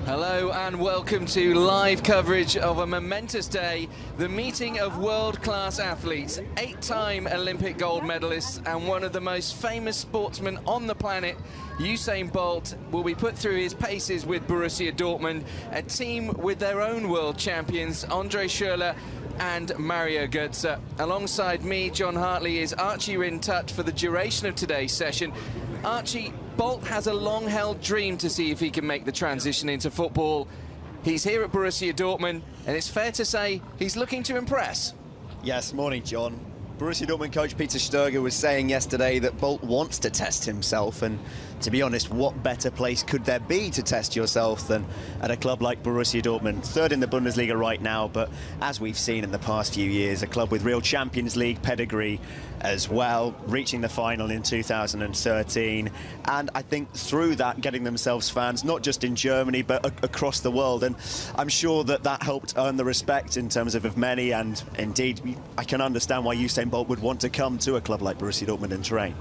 Hello and welcome to live coverage of a momentous day, the meeting of world-class athletes, 8-time Olympic gold medalists and one of the most famous sportsmen on the planet. Usain Bolt will be put through his paces with Borussia Dortmund, a team with their own world champions, Andre Schürrle and Mario Götze. Alongside me, John Hartley, is Archie Rintut for the duration of today's session. Archie, Bolt has a long-held dream to see if he can make the transition into football. He's here at Borussia Dortmund, and it's fair to say he's looking to impress. Yes, morning, John. Borussia Dortmund coach Peter Stöger was saying yesterday that Bolt wants to test himself, and to be honest, what better place could there be to test yourself than at a club like Borussia Dortmund, third in the Bundesliga right now, but as we've seen in the past few years, a club with real Champions League pedigree as well, reaching the final in 2013, and I think through that getting themselves fans, not just in Germany, but across the world, and I'm sure that that helped earn the respect in terms of many, and indeed, I can understand why Usain Bolt would want to come to a club like Borussia Dortmund and train.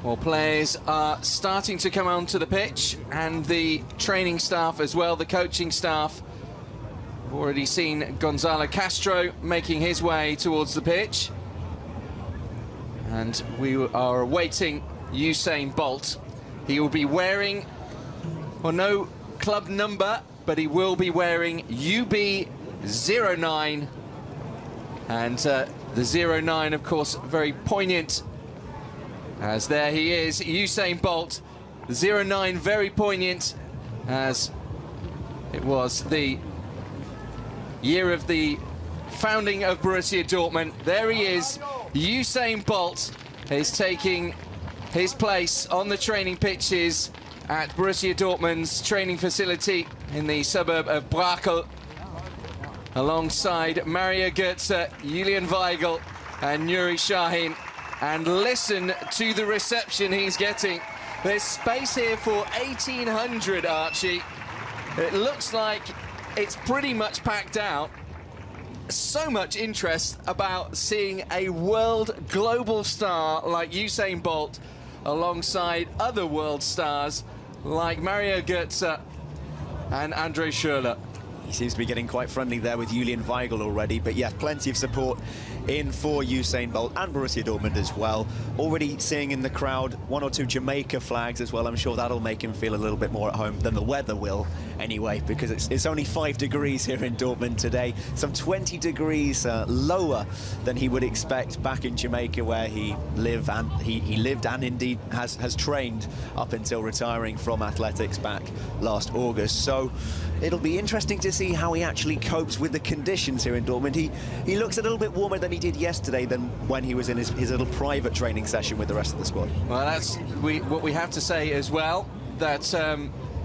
Well, players are starting to come onto the pitch, and the training staff as well, the coaching staff. We've already seen Gonzalo Castro making his way towards the pitch. And we are awaiting Usain Bolt. He will be wearing, well, no club number, but he will be wearing UB09. And the 09, of course, very poignant, as there he is, Usain Bolt. The 09 very poignant, as it was the year of the founding of Borussia Dortmund. There he is, Usain Bolt is taking his place on the training pitches at Borussia Dortmund's training facility in the suburb of Brakel, alongside Mario Götze, Julian Weigl and Nuri Sahin. And listen to the reception he's getting. There's space here for 1,800, Archie. It looks like it's pretty much packed out. So much interest about seeing a world global star like Usain Bolt alongside other world stars like Mario Götze and Andre Schürrle. He seems to be getting quite friendly there with Julian Weigl already, but yeah, plenty of support in for Usain Bolt and Borussia Dortmund as well. Already seeing in the crowd one or two Jamaica flags as well. I'm sure that'll make him feel a little bit more at home than the weather will anyway, because it's only 5 degrees here in Dortmund today, some 20 degrees lower than he would expect back in Jamaica, where he lived and indeed has trained up until retiring from athletics back last August. So it'll be interesting to see how he actually copes with the conditions here in Dortmund. He looks a little bit warmer than he did yesterday, than when he was in his little private training session with the rest of the squad. Well, that's what we have to say as well, that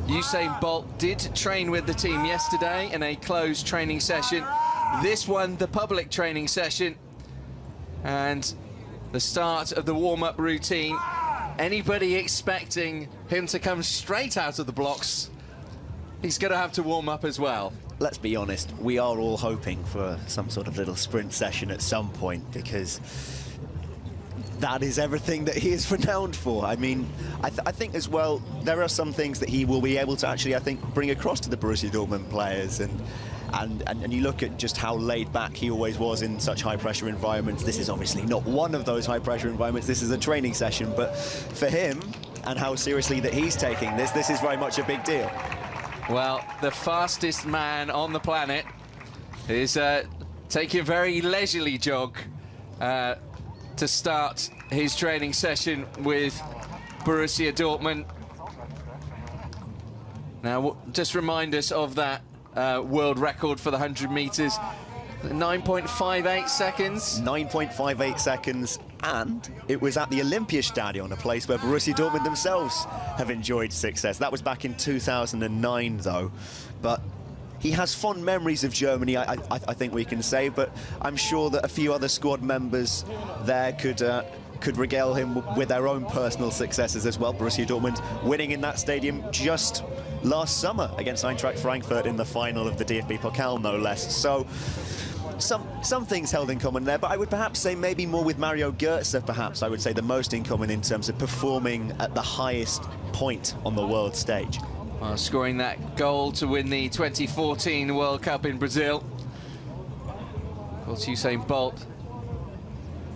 Usain Bolt did train with the team yesterday in a closed training session. This one, the public training session, and the start of the warm-up routine. Anybody expecting him to come straight out of the blocks, he's going to have to warm up as well. Let's be honest, we are all hoping for some sort of little sprint session at some point, because that is everything that he is renowned for. I mean, I think as well, there are some things that he will be able to actually, I think, bring across to the Borussia Dortmund players, and you look at just how laid back he always was in such high pressure environments. This is obviously not one of those high pressure environments, this is a training session, but for him, and how seriously that he's taking this is very much a big deal. Well, the fastest man on the planet is taking a very leisurely jog to start his training session with Borussia Dortmund. Now, just remind us of that world record for the 100 meters. 9.58 seconds. 9.58 seconds, and it was at the Olympiastadion, a place where Borussia Dortmund themselves have enjoyed success. That was back in 2009, though. But he has fond memories of Germany, I think we can say, but I'm sure that a few other squad members there could regale him with their own personal successes as well. Borussia Dortmund winning in that stadium just last summer against Eintracht Frankfurt in the final of the DFB Pokal, no less. So some things held in common there, but I would perhaps say maybe more with Mario Götze, perhaps I would say the most in common in terms of performing at the highest point on the world stage. scoring that goal to win the 2014 World Cup in Brazil. Of course, Usain Bolt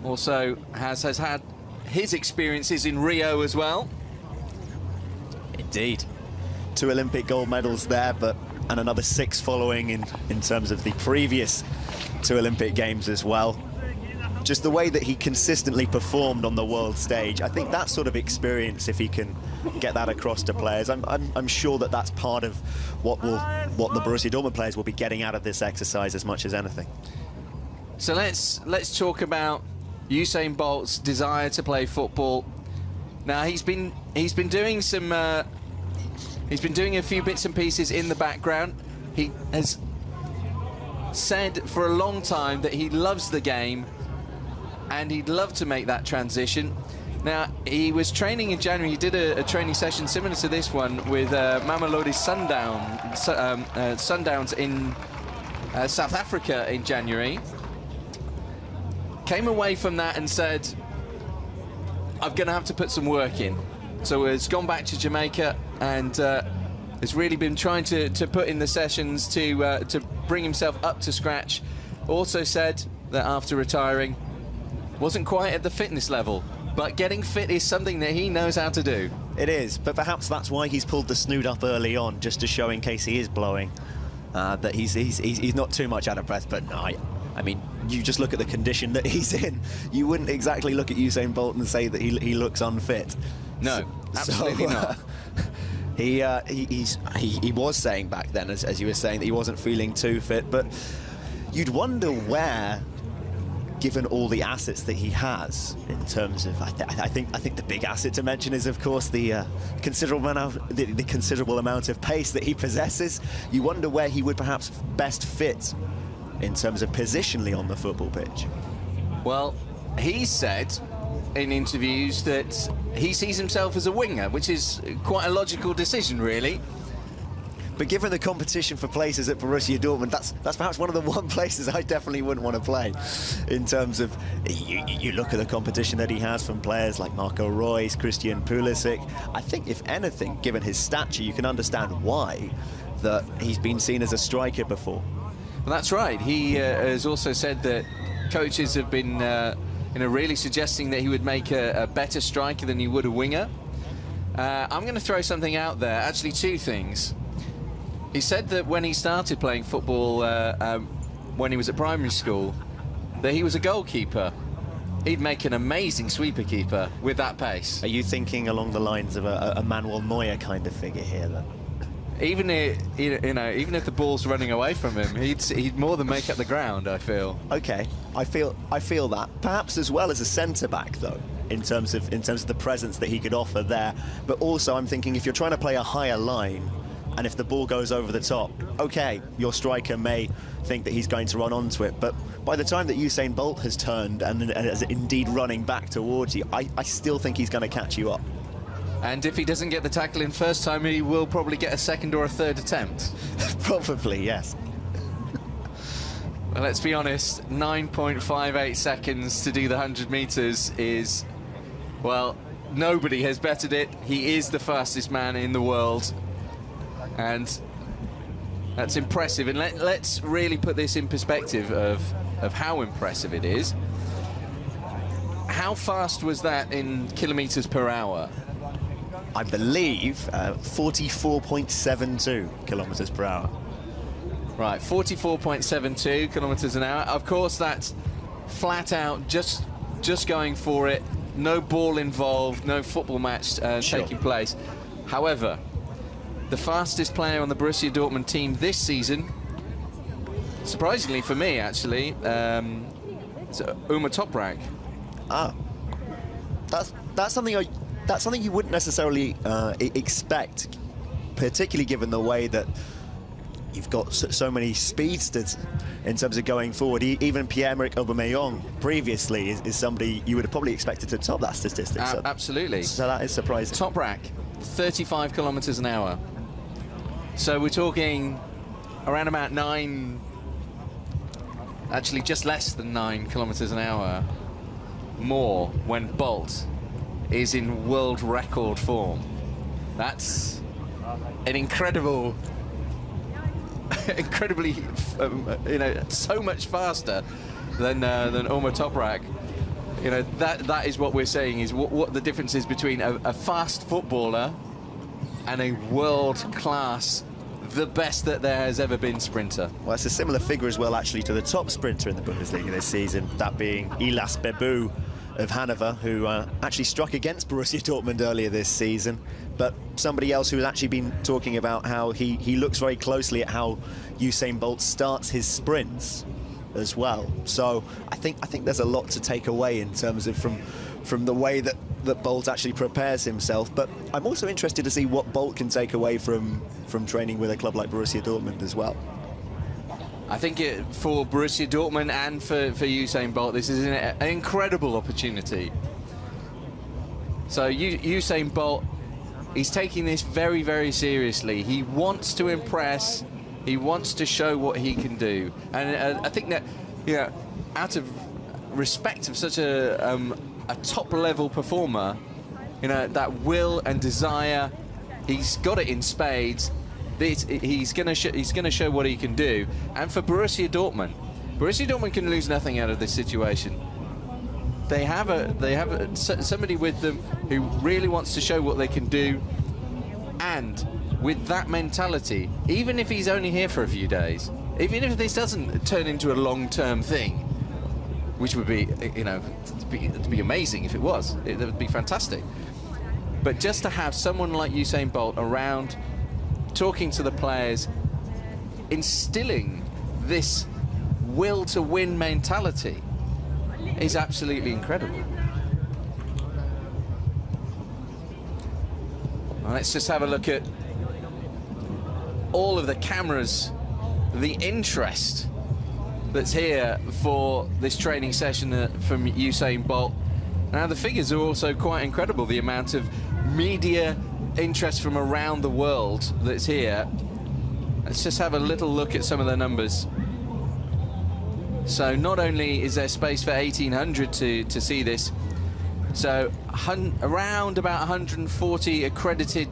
also has had his experiences in Rio as well. Indeed. 2 Olympic gold medals there, and another 6 following in terms of the previous 2 Olympic Games as well. Just the way that he consistently performed on the world stage, I think that sort of experience, if he can get that across to players, I'm sure that that's part of what the Borussia Dortmund players will be getting out of this exercise as much as anything. So let's talk about Usain Bolt's desire to play football. Now he's been doing some he's been doing a few bits and pieces in the background. He has said for a long time that he loves the game and he'd love to make that transition. Now, he was training in January. He did a training session similar to this one with Mamelodi Sundowns in South Africa in January. Came away from that and said, I'm going to have to put some work in. So he's gone back to Jamaica and has really been trying to put in the sessions to bring himself up to scratch. Also said that after retiring, wasn't quite at the fitness level, but getting fit is something that he knows how to do. It is, but perhaps that's why he's pulled the snoot up early on, just to show in case he is blowing that he's not too much out of breath. But no, I mean, you just look at the condition that he's in. You wouldn't exactly look at Usain Bolt and say that he looks unfit. No, absolutely not. He was saying back then, as you were saying, that he wasn't feeling too fit, but you'd wonder where, given all the assets that he has, in terms of, I think the big asset to mention is, of course, the considerable amount of pace that he possesses. You wonder where he would perhaps best fit in terms of positionally on the football pitch. Well, he said in interviews that he sees himself as a winger, which is quite a logical decision, really. But given the competition for places at Borussia Dortmund, that's perhaps one of the one places I definitely wouldn't want to play. In terms of, you look at the competition that he has from players like Marco Reus, Christian Pulisic. I think, if anything, given his stature, you can understand why that he's been seen as a striker before. Well, that's right. He has also said that coaches have been really suggesting that he would make a better striker than he would a winger. I'm going to throw something out there, actually 2 things. He said that when he started playing football, when he was at primary school, that he was a goalkeeper. He'd make an amazing sweeper keeper with that pace. Are you thinking along the lines of a Manuel Neuer kind of figure here, then? Even if the ball's running away from him, he'd more than make up the ground, I feel. Okay, I feel that. Perhaps as well as a centre-back, though, in terms of the presence that he could offer there. But also, I'm thinking, if you're trying to play a higher line, and if the ball goes over the top, okay, your striker may think that he's going to run onto it, but by the time that Usain Bolt has turned and is indeed running back towards you, I still think he's going to catch you up. And if he doesn't get the tackle in first time, he will probably get a second or a third attempt. Probably, yes. Well, let's be honest, 9.58 seconds to do the 100 metres is, well, nobody has bettered it. He is the fastest man in the world. And that's impressive. And let's really put this in perspective of how impressive it is. How fast was that in kilometres per hour? I believe 44.72 kilometres per hour. Right, 44.72 kilometres an hour. Of course, that's flat out, just going for it. No ball involved, no football match taking place. However, the fastest player on the Borussia Dortmund team this season, surprisingly for me, actually, is Uma Toprak. Ah, that's something you wouldn't necessarily expect, particularly given the way that you've got so many speedsters in terms of going forward. Even Pierre-Emerick Aubameyang previously is somebody you would have probably expected to top that statistic. Absolutely. So that is surprising. Toprak, 35 kilometres an hour. So we're talking around about 9, actually just less than 9 kilometres an hour more when Bolt is in world record form. That's an incredibly, you know, so much faster than Omar Toprak. You know, that is what we're saying, is what the difference is between a fast footballer and a world-class, the best that there has ever been sprinter. Well, it's a similar figure as well, actually, to the top sprinter in the Bundesliga this season, that being Ilas Bebu of Hanover, who actually struck against Borussia Dortmund earlier this season. But somebody else who has actually been talking about how he looks very closely at how Usain Bolt starts his sprints as well. So I think there's a lot to take away in terms of from the way that Bolt actually prepares himself. But I'm also interested to see what Bolt can take away from training with a club like Borussia Dortmund as well. I think for Borussia Dortmund and for Usain Bolt, this is an incredible opportunity. So Usain Bolt, he's taking this very, very seriously. He wants to impress. He wants to show what he can do. And I think that, you know, out of respect of such a top-level performer, you know, that will and desire, he's got it in spades. He's going to show what he can do. And for Borussia Dortmund can lose nothing out of this situation. They have somebody with them who really wants to show what they can do, and with that mentality, even if he's only here for a few days, even if this doesn't turn into a long-term thing, which would be, you know, to be amazing if it was. It would be fantastic. But just to have someone like Usain Bolt around, talking to the players, instilling this will-to-win mentality is absolutely incredible. Well, let's just have a look at all of the cameras, the interest that's here for this training session from Usain Bolt. Now, the figures are also quite incredible, the amount of media interest from around the world that's here. Let's just have a little look at some of the numbers. So not only is there space for 1,800 to see this, so around about 140 accredited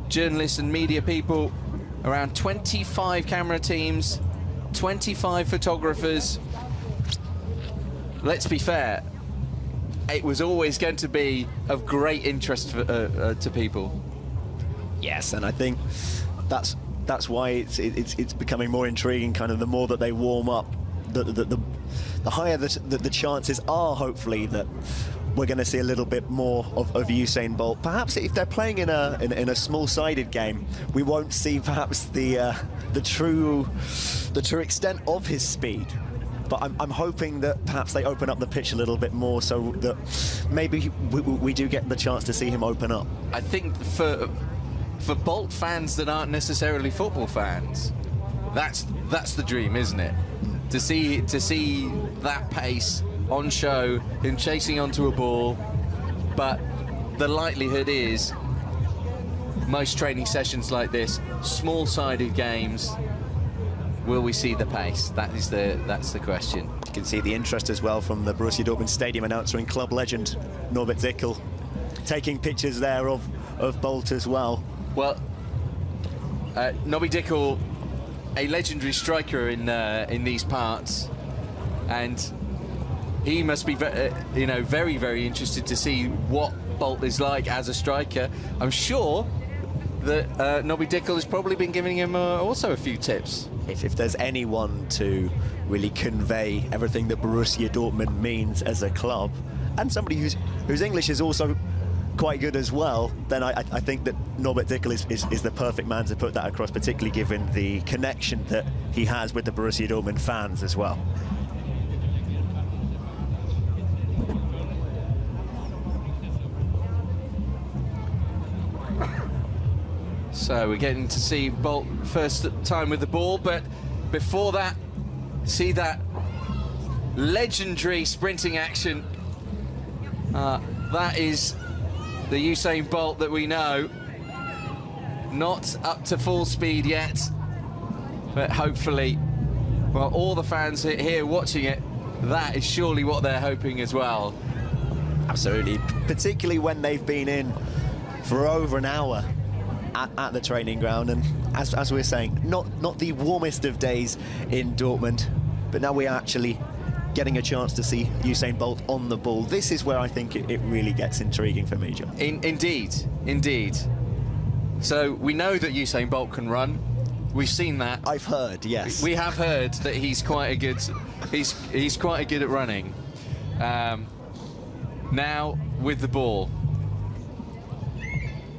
journalists and media people, around 25 camera teams, 25 photographers. Let's be fair, it was always going to be of great interest for, to people. Yes, and I think that's why it's becoming more intriguing. Kind of the more that they warm up, the higher the chances are, hopefully, that we're going to see a little bit more of Usain Bolt. Perhaps if they're playing in a small-sided game, we won't see perhaps the true extent of his speed. But I'm hoping that perhaps they open up the pitch a little bit more, so that maybe we do get the chance to see him open up. I think for Bolt fans that aren't necessarily football fans, that's the dream, isn't it? To see that pace on show, him chasing onto a ball. But the likelihood is most training sessions like this, small-sided games, will we see the pace? That's the question. You can see the interest as well from the Borussia Dortmund stadium announcer and club legend Norbert Dickel, taking pictures there of Bolt as well. Well, Nobby Dickel, a legendary striker in these parts, and he must be you know, very, very interested to see what Bolt is like as a striker. I'm sure that Nobby Dickel has probably been giving him also a few tips. If there's anyone to really convey everything that Borussia Dortmund means as a club, and somebody whose English is also quite good as well, then I think that Norbert Dickel is the perfect man to put that across, particularly given the connection that he has with the Borussia Dortmund fans as well. So we're getting to see Bolt first time with the ball, but before that, see that legendary sprinting action. That is the Usain Bolt that we know. Not up to full speed yet, but hopefully, well, all the fans here watching it, that is surely what they're hoping as well. Absolutely, particularly when they've been in for over an hour at the training ground, and as we were saying, not the warmest of days in Dortmund, but now we are actually getting a chance to see Usain Bolt on the ball. This is where I think it really gets intriguing for me, John. Indeed. So we know that Usain Bolt can run. We've seen that. I've heard, yes. We have heard that he's quite a good. He's quite good at running. Now with the ball.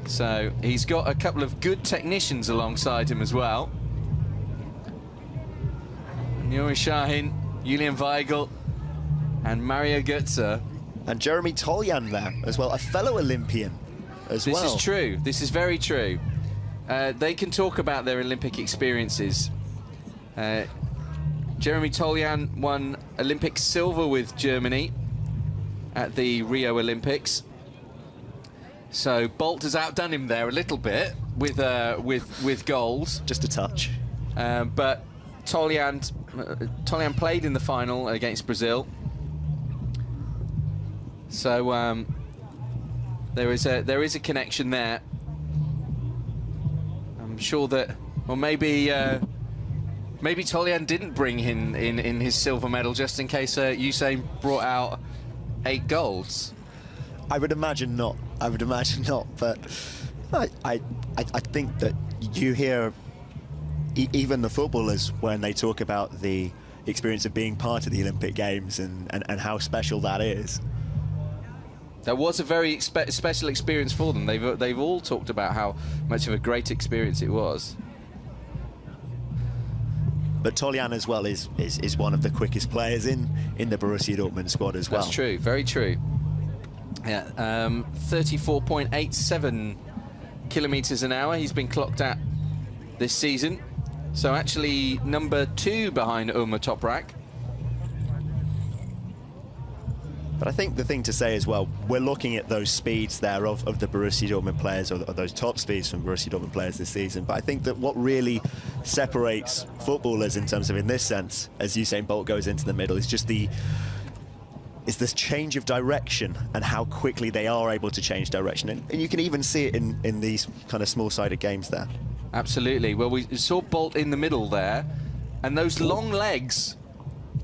So he's got a couple of good technicians alongside him as well. Nuri Sahin, Julian Weigl, and Mario Götze. And Jeremy Toljan there as well, a fellow Olympian as well. This is true. This is very true. They can talk about their Olympic experiences. Jeremy Toljan won Olympic silver with Germany at the Rio Olympics. So Bolt has outdone him there a little bit with gold. Just a touch. But Toljan played in the final against Brazil. So there is a connection there. I'm sure that, or maybe Toljan didn't bring in his silver medal just in case Usain brought out 8 golds. I would imagine not. But I think that you hear even the footballers when they talk about the experience of being part of the Olympic Games and how special that is. That was a very special experience for them. They've all talked about how much of a great experience it was. But Toljan as well is one of the quickest players in the Borussia Dortmund squad as well. That's true, very true. Yeah, 34.87 kilometers an hour he's been clocked at this season. So actually number 2 behind Ömer Toprak. But I think the thing to say as well, we're looking at those speeds there of the Borussia Dortmund players, or those top speeds from Borussia Dortmund players this season. But I think that what really separates footballers in terms of, in this sense, as Usain Bolt goes into the middle, is just this change of direction and how quickly they are able to change direction. And you can even see it in these kind of small-sided games there. Absolutely. Well, we saw Bolt in the middle there, and those long legs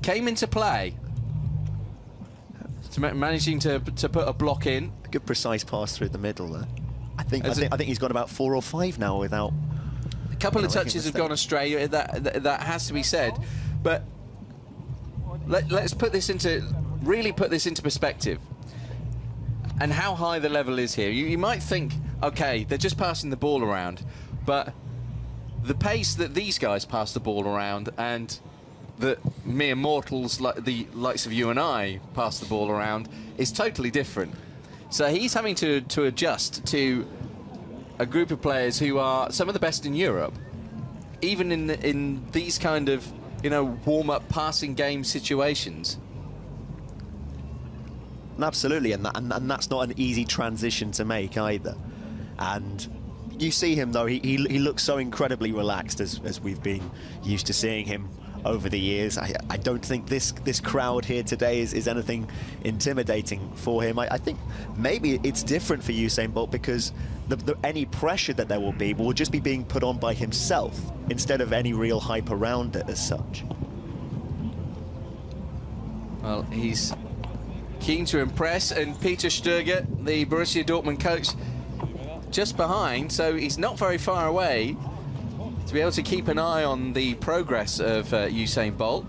came into play. Managing to put a block in. A good precise pass through the middle there. I think he's got about 4 or 5 now without. A couple of touches have gone astray. That has to be said. But let's really put this into perspective, and how high the level is here. You might think, okay, they're just passing the ball around, but the pace that these guys pass the ball around and that mere mortals like the likes of you and I pass the ball around is totally different. So he's having to adjust to a group of players who are some of the best in Europe, even in these kind of, you know, warm-up passing game situations. Absolutely, and that's not an easy transition to make either. And you see him though; he looks so incredibly relaxed as we've been used to seeing him over the years. I don't think this crowd here today is anything intimidating for him. I think maybe it's different for Usain Bolt because any pressure that there will just be being put on by himself instead of any real hype around it as such. Well, he's keen to impress, and Peter Stöger, the Borussia Dortmund coach, just behind, so he's not very far away to be able to keep an eye on the progress of Usain Bolt.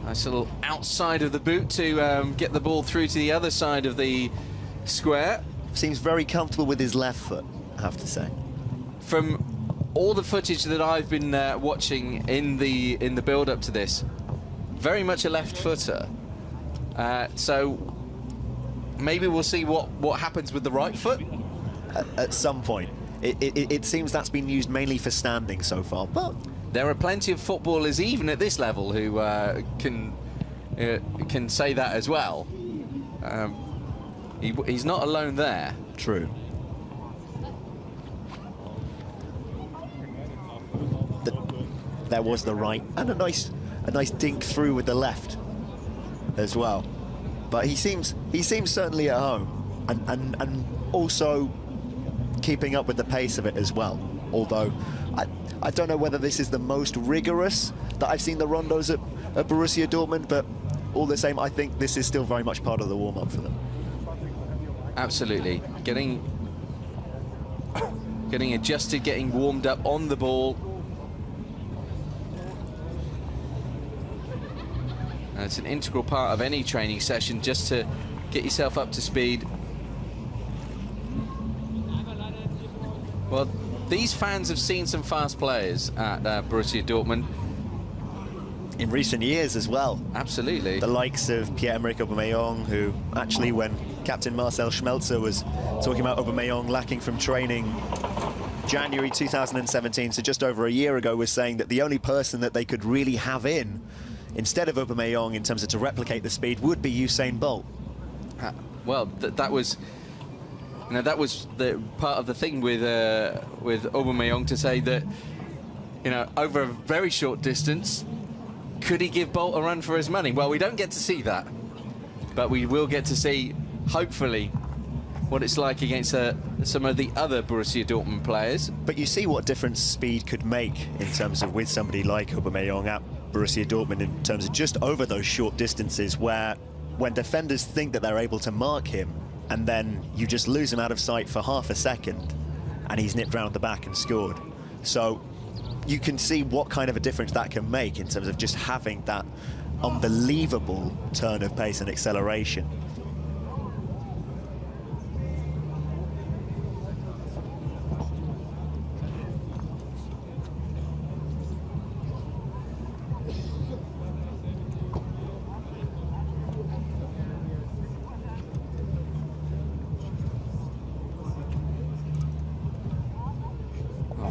Nice little outside of the boot to get the ball through to the other side of the square. Seems very comfortable with his left foot, I have to say. From all the footage that I've been watching in the build-up to this, very much a left footer. So maybe we'll see what happens with the right foot at some point. It seems that's been used mainly for standing so far, but there are plenty of footballers even at this level who can say that as well. He's not alone there. True. There was the right, and a nice dink through with the left. as well. But he seems certainly at home, and also keeping up with the pace of it as well. Although I don't know whether this is the most rigorous that I've seen the rondos at Borussia Dortmund, but all the same, I think this is still very much part of the warm-up for them. Absolutely. Getting adjusted, getting warmed up on the ball. And it's an integral part of any training session, just to get yourself up to speed. Well, these fans have seen some fast players at Borussia Dortmund. In recent years as well. Absolutely. The likes of Pierre-Emerick Aubameyang, who actually, when Captain Marcel Schmelzer was talking about Aubameyang lacking from training January 2017, so just over a year ago, was saying that the only person that they could really have in instead of Aubameyang in terms of to replicate the speed would be Usain Bolt. Well, that was, you know, that was the part of the thing with Aubameyang, to say that, you know, over a very short distance, could he give Bolt a run for his money? Well, we don't get to see that, but we will get to see, hopefully, what it's like against some of the other Borussia Dortmund players. But you see what difference speed could make in terms of with somebody like Aubameyang at Borussia Dortmund, in terms of just over those short distances where when defenders think that they're able to mark him, and then you just lose him out of sight for half a second and he's nipped round the back and scored. So you can see what kind of a difference that can make in terms of just having that unbelievable turn of pace and acceleration.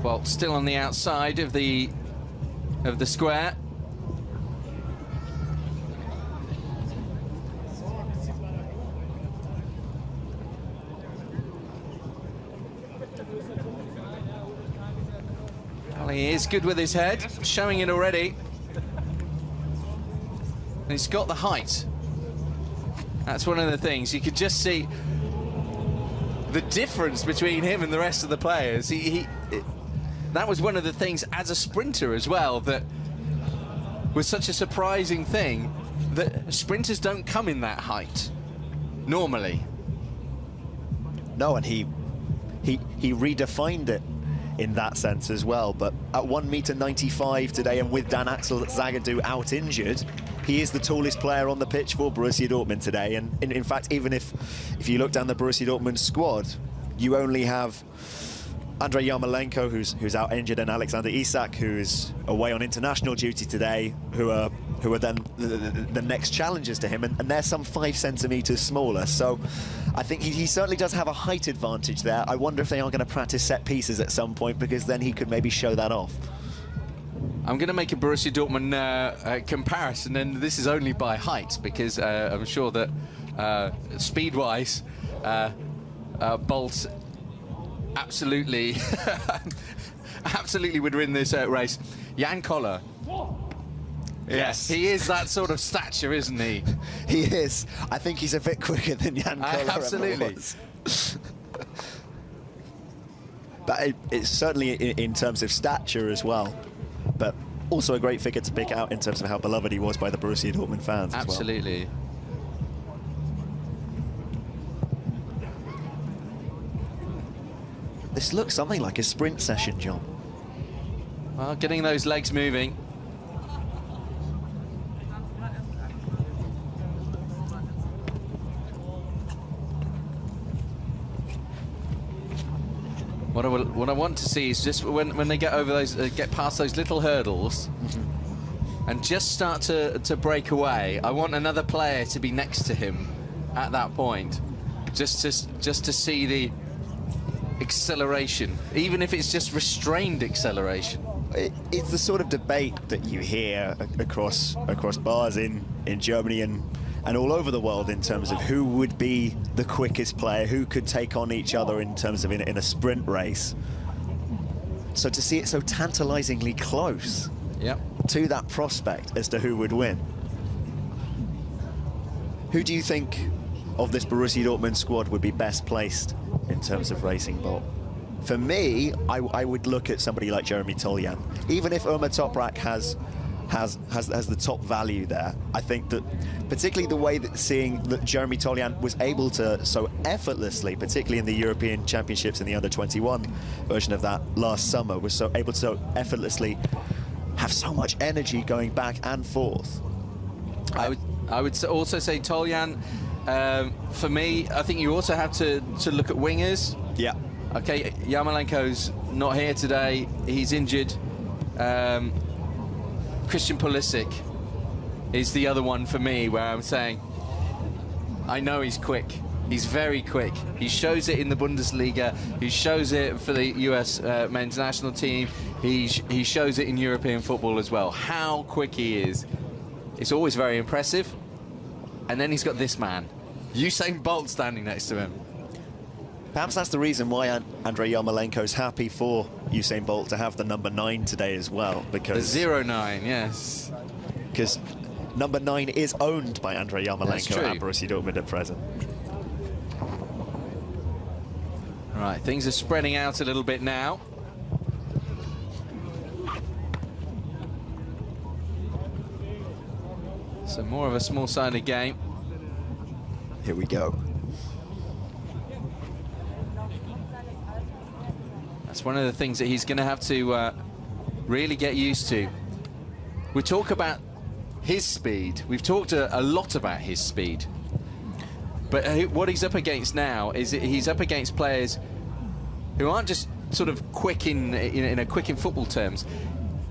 Bolt still on the outside of the square. Well, he is good with his head, showing it already. And he's got the height. That's one of the things. You could just see the difference between him and the rest of the players. That was one of the things as a sprinter as well, that was such a surprising thing, that sprinters don't come in that height normally. No, and he redefined it in that sense as well. But at 1.95 m today, and with Dan Axel Zagadou out injured, he is the tallest player on the pitch for Borussia Dortmund today. And in fact, even if you look down the Borussia Dortmund squad, you only have Andrei Yarmolenko, who's out injured, and Alexander Isak, who's away on international duty today, who are then the next challengers to him, and they're some 5 centimetres smaller. So I think he certainly does have a height advantage there. I wonder if they are going to practice set pieces at some point, because then he could maybe show that off. I'm going to make a Borussia Dortmund comparison, and this is only by height, because I'm sure that speed-wise, Bolt absolutely would win this race. Jan Koller. Yes, he is that sort of stature, isn't he? He is. I think he's a bit quicker than Jan Koller. Absolutely. But it's certainly in terms of stature as well. But also a great figure to pick out in terms of how beloved he was by the Borussia Dortmund fans. Absolutely. As well. This looks something like a sprint session, John. Well, getting those legs moving. What I want to see is just when they get over those, get past those little hurdles, and just start to break away. I want another player to be next to him at that point, just to see the acceleration, even if it's just restrained acceleration. It's the sort of debate that you hear across bars in Germany and all over the world in terms of who would be the quickest player, who could take on each other in terms of in a sprint race. So to see it so tantalizingly close, yep, to that prospect as to who would win. Who do you think of this Borussia Dortmund squad would be best placed in terms of racing, Bolt? For me, I would look at somebody like Jeremy Toljan. Even if Ömer Toprak has the top value there, I think that particularly the way that seeing that Jeremy Toljan was able to so effortlessly, particularly in the European Championships in the under-21 version of that last summer, was so able to so effortlessly have so much energy going back and forth. I would also say Toljan. For me, I think you also have to look at wingers. Yeah. Okay, Yarmolenko's not here today. He's injured. Christian Pulisic is the other one for me where I'm saying, I know he's quick. He's very quick. He shows it in the Bundesliga. He shows it for the US men's national team. He shows it in European football as well. How quick he is. It's always very impressive. And then he's got this man, Usain Bolt, standing next to him. Perhaps that's the reason why Andrei Yarmolenko's happy for Usain Bolt to have the number 9 today as well, because... The 09, yes. Because number 9 is owned by Andrei Yarmolenko at Borussia Dortmund at present. Right, things are spreading out a little bit now. So more of a small-sided game. Here we go. That's one of the things that he's going to have to really get used to. We talk about his speed. We've talked a lot about his speed. But what he's up against now is he's up against players who aren't just sort of quick in football terms,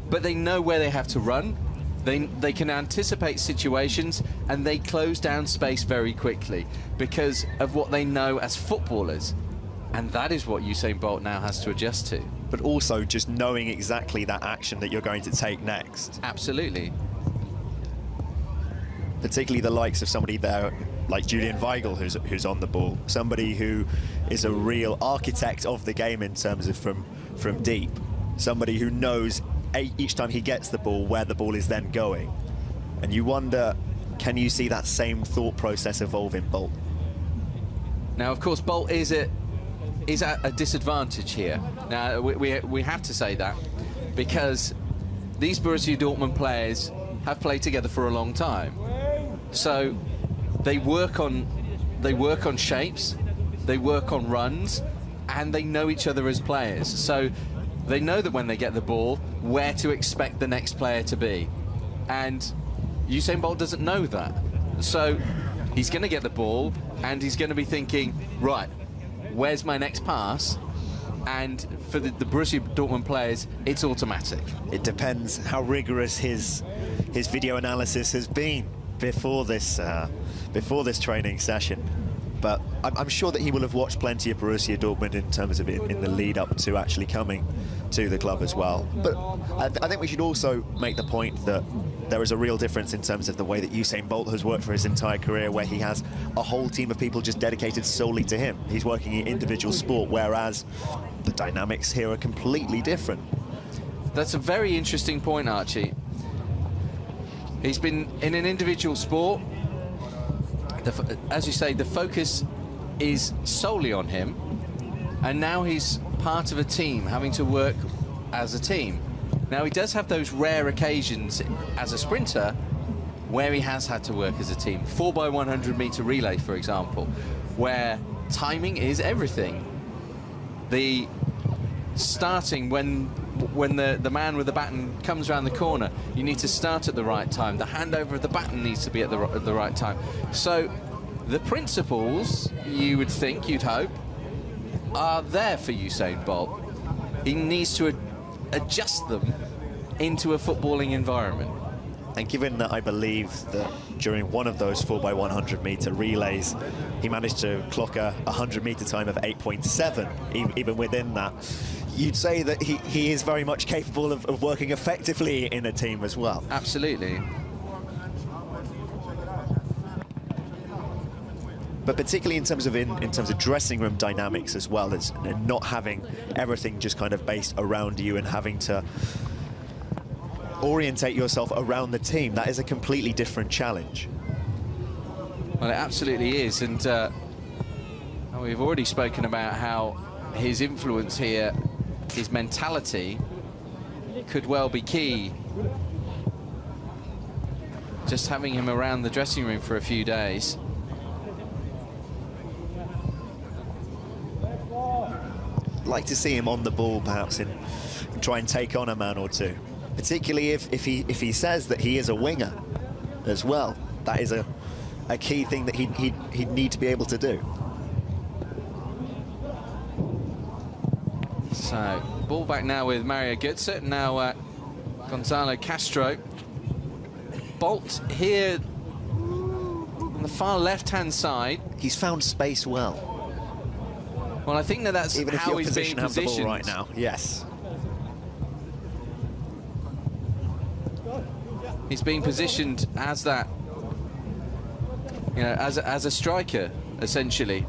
but they know where they have to run. They can anticipate situations and they close down space very quickly because of what they know as footballers. And that is what Usain Bolt now has to adjust to. But also just knowing exactly that action that you're going to take next. Absolutely. Particularly the likes of somebody there like Julian Weigl, who's on the ball. Somebody who is a real architect of the game in terms of from deep. Somebody who knows each time he gets the ball where the ball is then going. And you wonder, can you see that same thought process evolve in Bolt? Now, of course, Bolt is at a disadvantage here. Now, we have to say that because these Borussia Dortmund players have played together for a long time. So they work on shapes, they work on runs, and they know each other as players. So they know that when they get the ball, where to expect the next player to be. And Usain Bolt doesn't know that. So he's going to get the ball, and he's going to be thinking, right, where's my next pass? And for the Borussia Dortmund players, it's automatic. It depends how rigorous his video analysis has been before this training session. But I'm sure that he will have watched plenty of Borussia Dortmund in terms of in the lead up to actually coming to the club as well. But I think we should also make the point that there is a real difference in terms of the way that Usain Bolt has worked for his entire career, where he has a whole team of people just dedicated solely to him. He's working in individual sport, whereas the dynamics here are completely different. That's a very interesting point, Archie. He's been in an individual sport. As you say, the focus is solely on him, and now he's part of a team, having to work as a team. Now, he does have those rare occasions as a sprinter where he has had to work as a team. 4x100 meter relay, for example, where timing is everything. The starting when the man with the baton comes around the corner, you need to start at the right time. The handover of the baton needs to be at the right time. So the principles, you would think, you'd hope, are there for Usain Bolt. He needs to adjust them into a footballing environment. And given that I believe that during one of those 4x100 meter relays, he managed to clock a 100 meter time of 8.7, even within that, you'd say that he is very much capable of working effectively in a team as well. Absolutely. But particularly in terms of dressing room dynamics as well, as not having everything just kind of based around you and having to orientate yourself around the team, that is a completely different challenge. Well, it absolutely is, and we've already spoken about how his influence here, his mentality, could well be key. Just having him around the dressing room for a few days. Like to see him on the ball, perhaps, and try and take on a man or two. Particularly if he says that he is a winger as well. That is a key thing that he'd need to be able to do. So, ball back now with Mario Götze. Now Gonzalo Castro. Bolt here on the far left-hand side. He's found space well. Well, I think that's even how if he's being have the ball positioned right now. Yes. He's being positioned as that, you know, as a striker, essentially.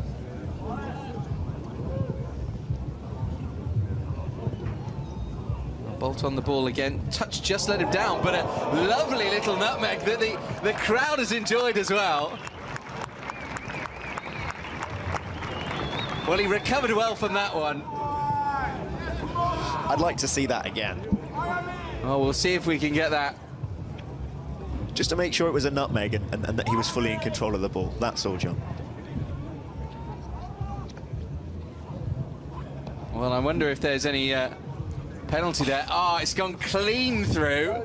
Bolt on the ball again. Touch just let him down, but a lovely little nutmeg that the crowd has enjoyed as well. Well, he recovered well from that one. I'd like to see that again. Oh, we'll see if we can get that. Just to make sure it was a nutmeg and that he was fully in control of the ball. That's all, John. Well, I wonder if there's any penalty there. Oh, it's gone clean through.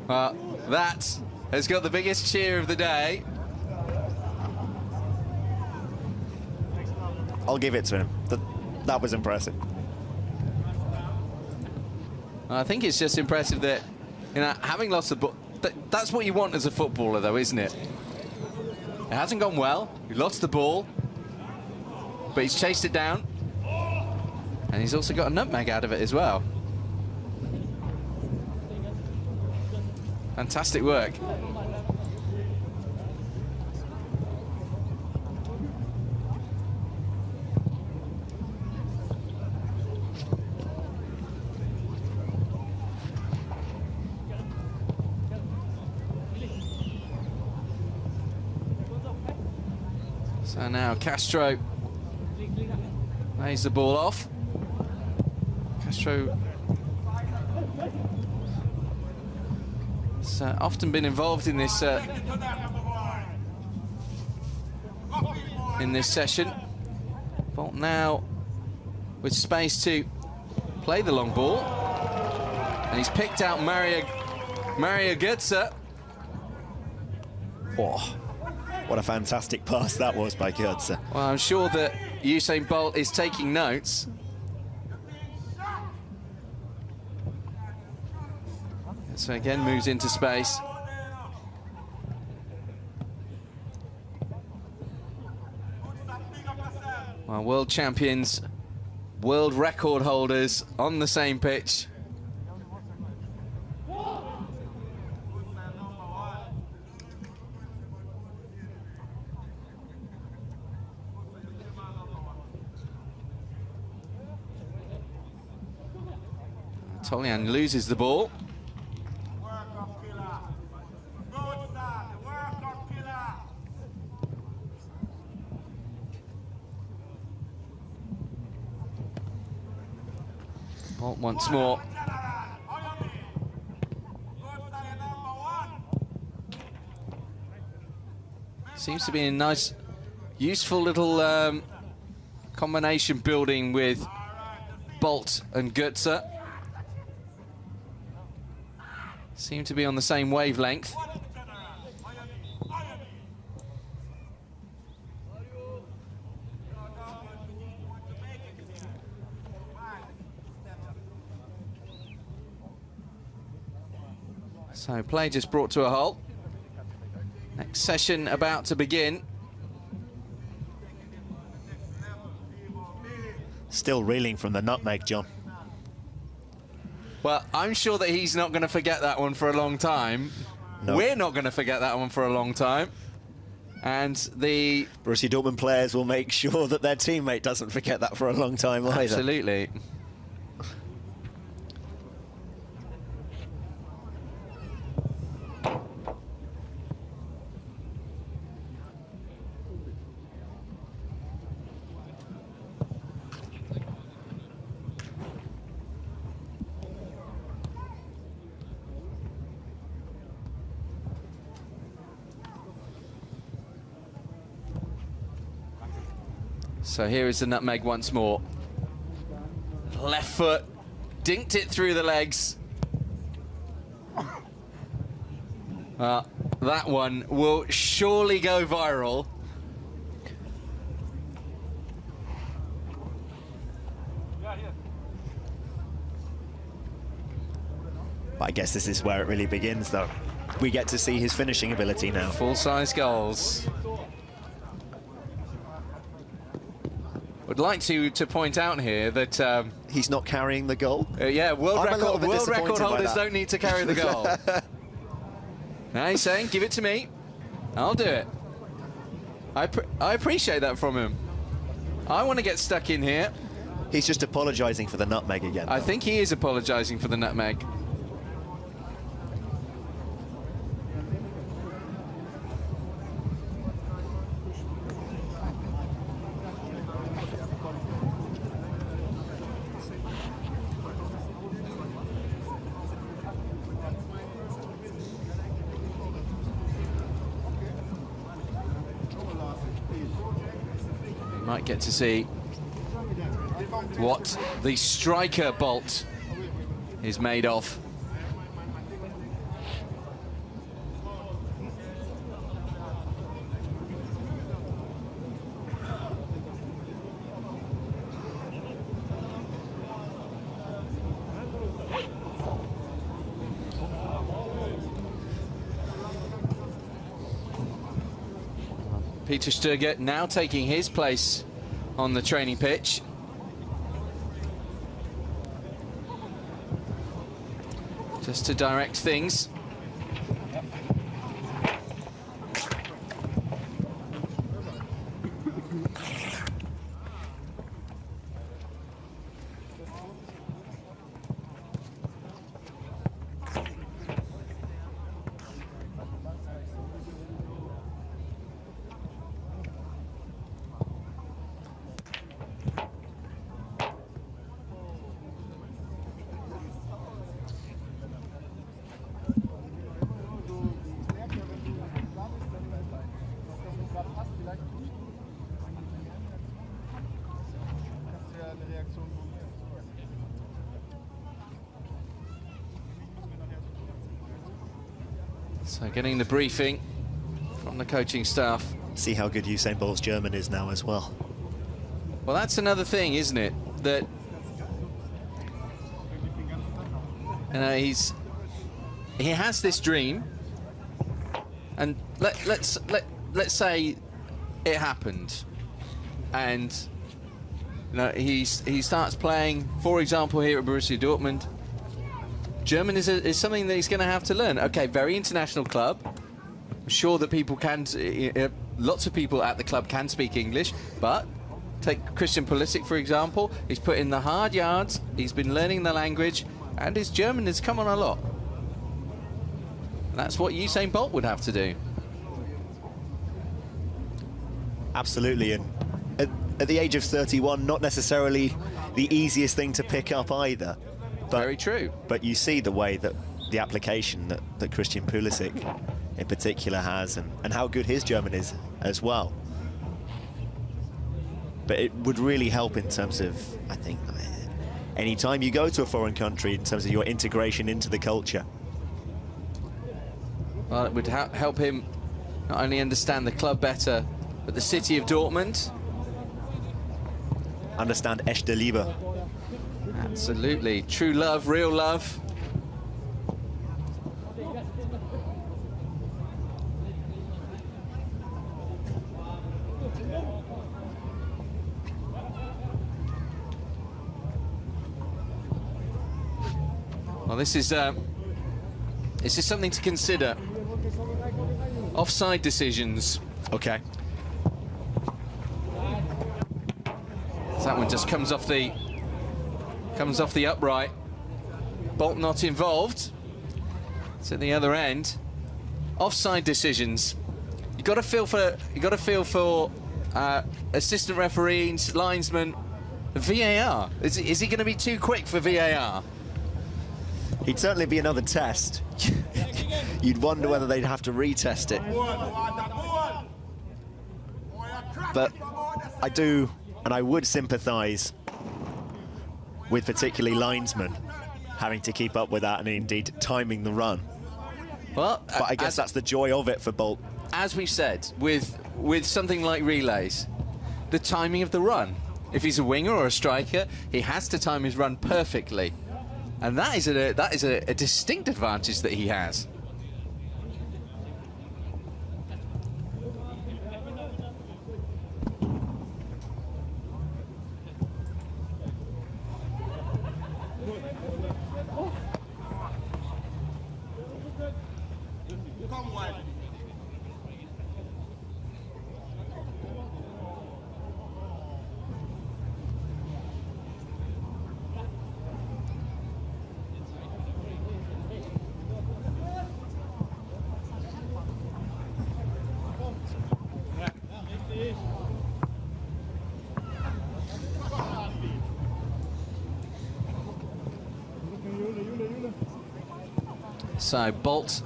Well, that has got the biggest cheer of the day. I'll give it to him. That was impressive. I think it's just impressive that, you know, having lost the ball, that's what you want as a footballer, though, isn't it? It hasn't gone well. He lost the ball, but he's chased it down, and he's also got a nutmeg out of it as well. Fantastic work. So now Castro lays the ball off. Castro has often been involved in this session. Bolt now with space to play the long ball, and he's picked out Mario Götze. Oh. What a fantastic pass that was by Götze. Well, I'm sure that Usain Bolt is taking notes. So again, moves into space. Well, world champions, world record holders on the same pitch. Tolian loses the ball. Bolt once more. Seems to be a nice, useful little combination building with Bolt and Götze. Seem to be on the same wavelength. So play just brought to a halt. Next session about to begin. Still reeling from the nutmeg, John. Well, I'm sure that he's not going to forget that one for a long time. No. We're not going to forget that one for a long time. And the Borussia Dortmund players will make sure that their teammate doesn't forget that for a long time either. Absolutely. So here is the nutmeg once more. Left foot, dinked it through the legs. That one will surely go viral. But I guess this is where it really begins, though. We get to see his finishing ability now. Full-size goals. Would like to point out here that he's not carrying the goal. Yeah, world record holders don't need to carry the goal. Now he's saying, "Give it to me, I'll do it." I appreciate that from him. I want to get stuck in here. He's just apologising for the nutmeg again. I think he is apologising for the nutmeg. Might get to see what the striker Bolt is made of. Peter Stöger now taking his place on the training pitch. Just to direct things. So getting the briefing from the coaching staff. See how good Usain Bolt's German is now as well. Well, that's another thing, isn't it? That he has this dream, and let's say it happened, and he starts playing, for example, here at Borussia Dortmund. German is something that he's going to have to learn. Okay, very international club. I'm sure that people can, lots of people at the club can speak English, but take Christian Pulisic, for example. He's put in the hard yards, he's been learning the language, and his German has come on a lot. And that's what Usain Bolt would have to do. Absolutely, and at the age of 31, not necessarily the easiest thing to pick up either. Very true. But you see the way that the application that Christian Pulisic in particular has, and how good his German is as well. But it would really help in terms of, I think, any time you go to a foreign country, in terms of your integration into the culture. Well, it would help him not only understand the club better, but the city of Dortmund. Understand echte Liebe. Absolutely. True love, real love. Well, this is something to consider. Offside decisions. Okay. So that one just comes off the upright. Bolt not involved. It's at the other end. Offside decisions. You got to feel for assistant referees, linesmen, VAR. Is he going to be too quick for VAR? He'd certainly be another test. You'd wonder whether they'd have to retest it. But I do And I would sympathise with particularly linesmen having to keep up with that and indeed timing the run. Well, but I guess that's the joy of it for Bolt. As we said, with something like relays, the timing of the run. If he's a winger or a striker, he has to time his run perfectly. And that is a distinct advantage that he has. So Bolt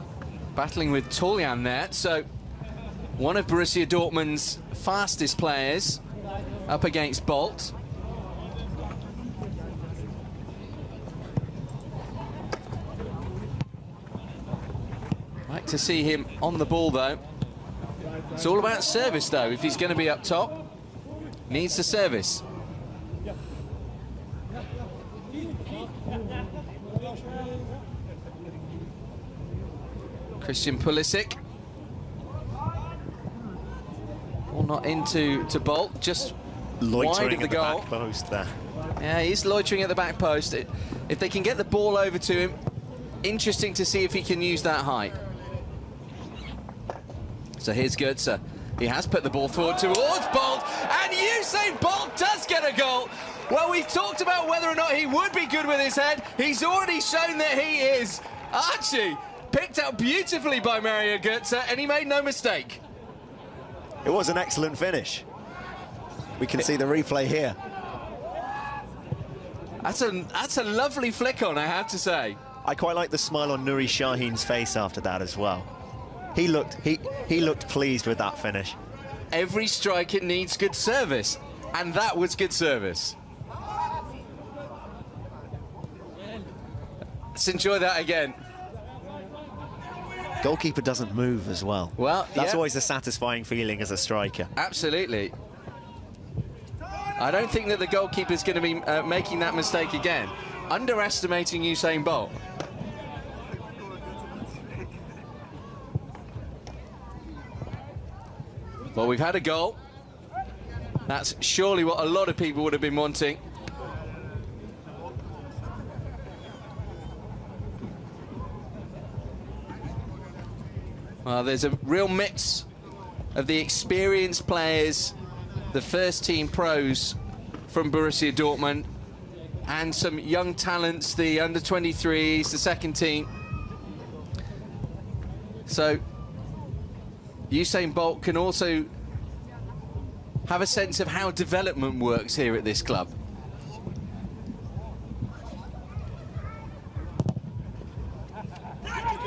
battling with Toljan there. So one of Borussia Dortmund's fastest players up against Bolt. Like to see him on the ball though. It's all about service though. If he's going to be up top, needs the service. Christian Pulisic. Ball not into Bolt, just wide of the goal. Back post there. Yeah, he's loitering at the back post. If they can get the ball over to him, interesting to see if he can use that height. So here's Goetze. He has put the ball forward towards Bolt, and Usain Bolt does get a goal. Well, we've talked about whether or not he would be good with his head. He's already shown that he is. Archie, picked out beautifully by Mario Goetze, and he made no mistake. It was an excellent finish. We can see the replay here. That's a lovely flick on, I have to say. I quite like the smile on Nuri Sahin's face after that as well. He looked pleased with that finish. Every striker needs good service, and that was good service. Let's enjoy that again. Goalkeeper doesn't move as well. Well, that's yeah, always a satisfying feeling as a striker. Absolutely. I don't think that the goalkeeper's going to be making that mistake again. Underestimating Usain Bolt. Well, we've had a goal. That's surely what a lot of people would have been wanting. Well, there's a real mix of the experienced players, the first-team pros from Borussia Dortmund, and some young talents, the under-23s, the second team. So Usain Bolt can also have a sense of how development works here at this club.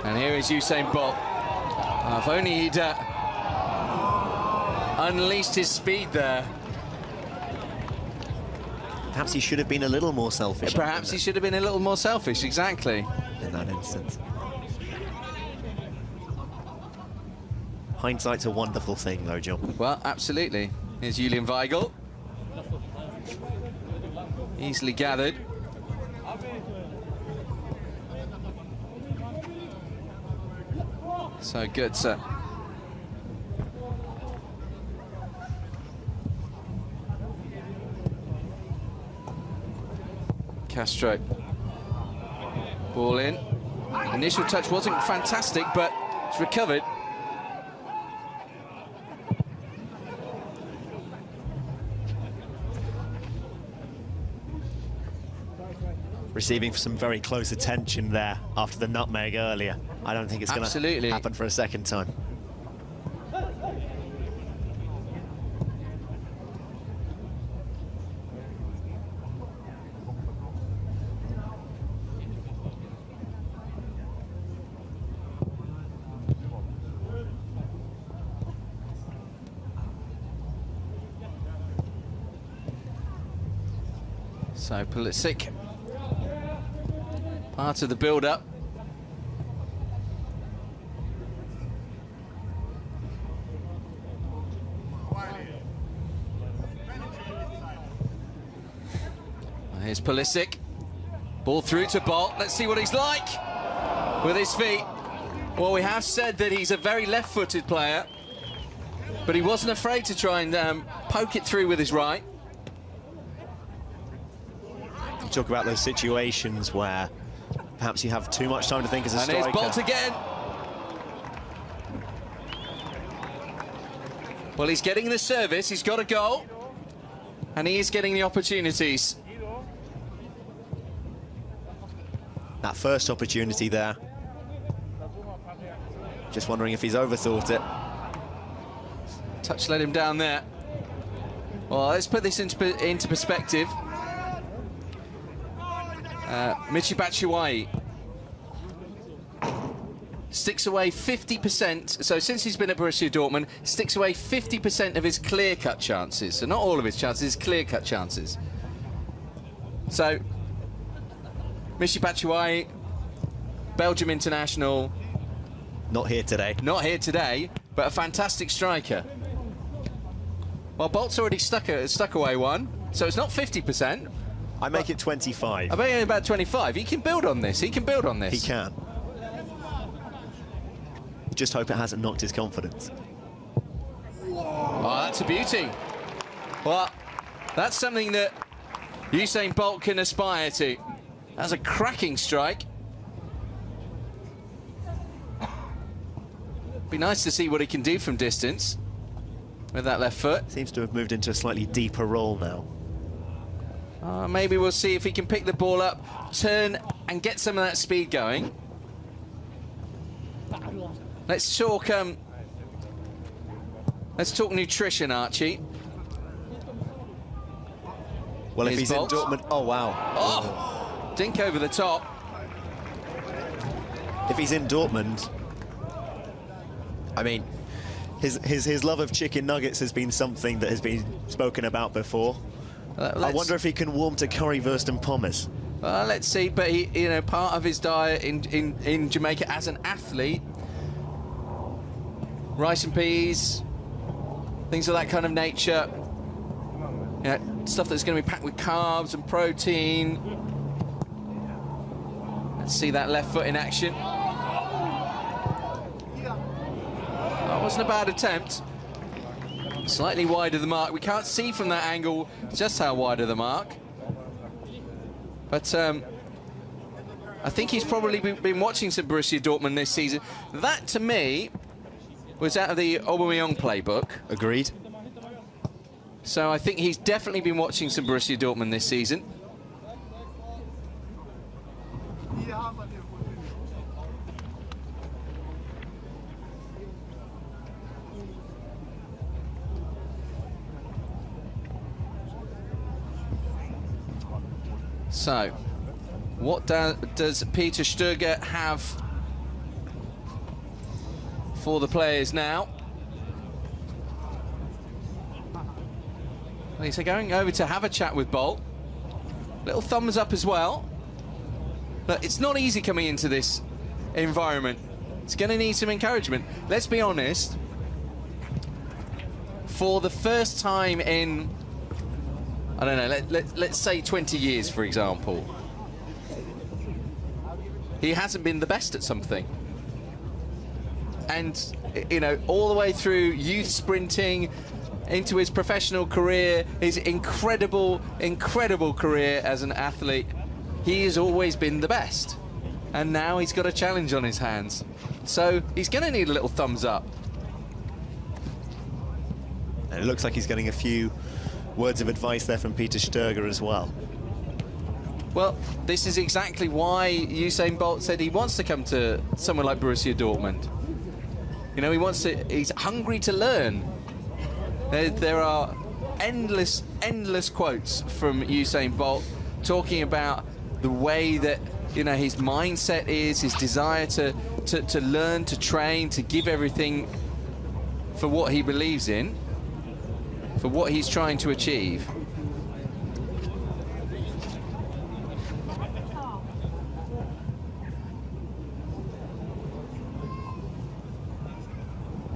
And here is Usain Bolt. If only he'd unleashed his speed there. Perhaps he should have been a little more selfish. Perhaps he should have been a little more selfish, exactly. In that instance. Hindsight's a wonderful thing, though, John. Well, absolutely. Here's Julian Weigl. Easily gathered. So Goetze. Castro. Ball in. Initial touch wasn't fantastic, but it's recovered. Receiving some very close attention there after the nutmeg earlier. I don't think it's going to happen for a second time. So Pulisic, part of the build-up. Here's Pulisic. Ball through to Bolt. Let's see what he's like with his feet. Well, we have said that he's a very left-footed player, but he wasn't afraid to try and poke it through with his right. You talk about those situations where perhaps you have too much time to think as a striker. And here's Bolt again. Well, he's getting the service, he's got a goal, and he is getting the opportunities. That first opportunity there. Just wondering if he's overthought it. Touch let him down there. Well, let's put this into perspective. Michy Batshuayi sticks away 50%. So since he's been at Borussia Dortmund, sticks away 50% of his clear-cut chances. So not all of his chances, his clear-cut chances. So Michy Batshuayi, Belgium international. Not here today. Not here today, but a fantastic striker. Well, Bolt's already stuck away one, so it's not 50%. I make it 25. I bet it's about 25. He can build on this. He can build on this. He can. Just hope it hasn't knocked his confidence. Oh, that's a beauty. Well, that's something that Usain Bolt can aspire to. That's a cracking strike. Be nice to see what he can do from distance with that left foot. Seems to have moved into a slightly deeper role now. Maybe we'll see if he can pick the ball up, turn and get some of that speed going. Let's talk nutrition, Archie. Well, if Here's he's Bolt. in Dortmund... Oh, wow. Oh, dink over the top. If he's in Dortmund... I mean, his love of chicken nuggets has been something that has been spoken about before. I wonder if he can warm to currywurst and pommes. Let's see, but he, you know, part of his diet in Jamaica as an athlete, rice and peas, things of that kind of nature, you know, stuff that's going to be packed with carbs and protein. Let's see that left foot in action. That wasn't a bad attempt. Slightly wide of the mark. We can't see from that angle just how wide of the mark. But I think he's probably been watching some Borussia Dortmund this season. That, to me, was out of the Aubameyang playbook. Agreed. So I think he's definitely been watching some Borussia Dortmund this season. So, what does Peter Stöger have for the players now? Well, he's going over to have a chat with Bolt. Little thumbs up as well. But it's not easy coming into this environment. It's going to need some encouragement. Let's be honest. For the first time in, I don't know, let's say 20 years, for example, he hasn't been the best at something. And, you know, all the way through youth sprinting into his professional career, his incredible, incredible career as an athlete, he has always been the best. And now he's got a challenge on his hands. So he's going to need a little thumbs up. And it looks like he's getting a few words of advice there from Peter Stöger as well. Well, this is exactly why Usain Bolt said he wants to come to somewhere like Borussia Dortmund. You know, he's hungry to learn. There are endless quotes from Usain Bolt talking about the way that, you know, his mindset is, his desire to learn, to train, to give everything for what he believes in, for what he's trying to achieve.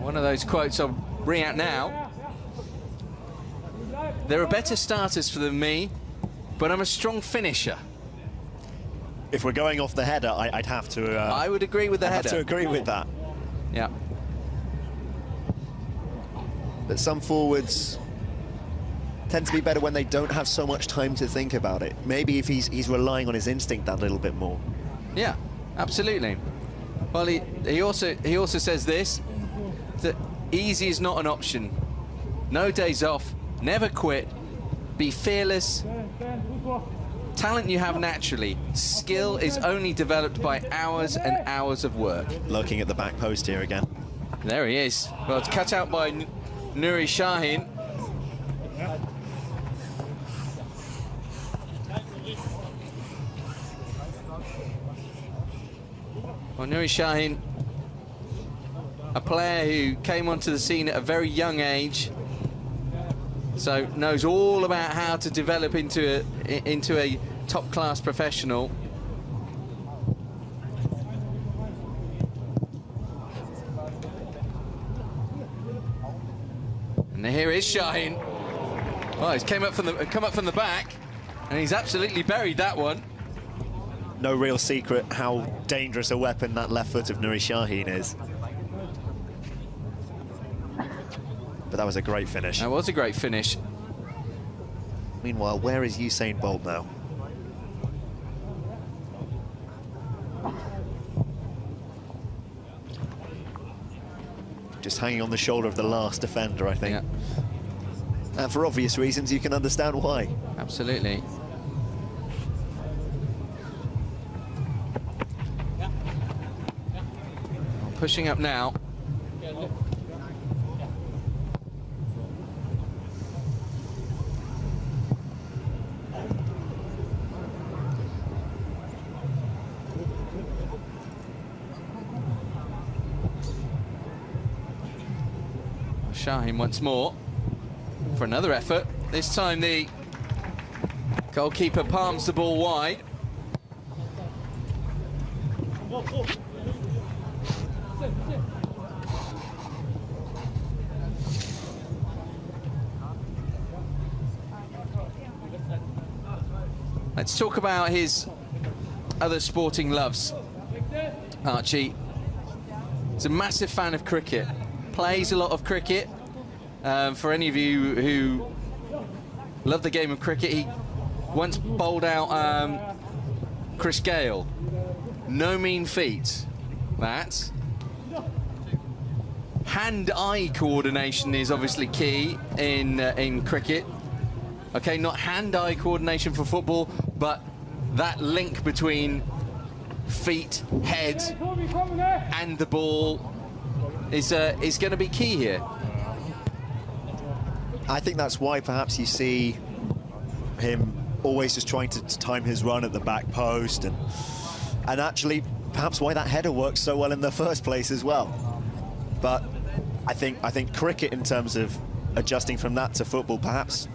One of those quotes I'll bring out now. There are better starters than me, but I'm a strong finisher. If we're going off the header, I'd have to... I would agree with the header. I'd have to agree with that. Yeah. But some forwards tend to be better when they don't have so much time to think about it. Maybe if he's relying on his instinct that little bit more. Yeah, absolutely. Well, he also says this, that easy is not an option. No days off, never quit, be fearless. Talent you have naturally. Skill is only developed by hours and hours of work. Looking at the back post here again. There he is. Well, it's cut out by Nuri Sahin. Well, Nuri Sahin, a player who came onto the scene at a very young age, so knows all about how to develop into a top-class professional. And here is Sahin. Well, he's come up from the back, and he's absolutely buried that one. No real secret how dangerous a weapon that left foot of Nuri Sahin is. But that was a great finish. That was a great finish. Meanwhile, where is Usain Bolt now? Just hanging on the shoulder of the last defender, I think. Yeah. And for obvious reasons, you can understand why. Absolutely. Pushing up now. Sahin once more for another effort. This time the goalkeeper palms the ball wide. Let's talk about his other sporting loves. Archie is a massive fan of cricket. Plays a lot of cricket. For any of you who love the game of cricket, he once bowled out Chris Gale. No mean feat, that. Hand-eye coordination is obviously key in cricket. Okay, not hand-eye coordination for football, but that link between feet, head, and the ball is going to be key here. I think that's why perhaps you see him always just trying to time his run at the back post, and actually perhaps why that header works so well in the first place as well. But I think cricket, in terms of adjusting from that to football, perhaps,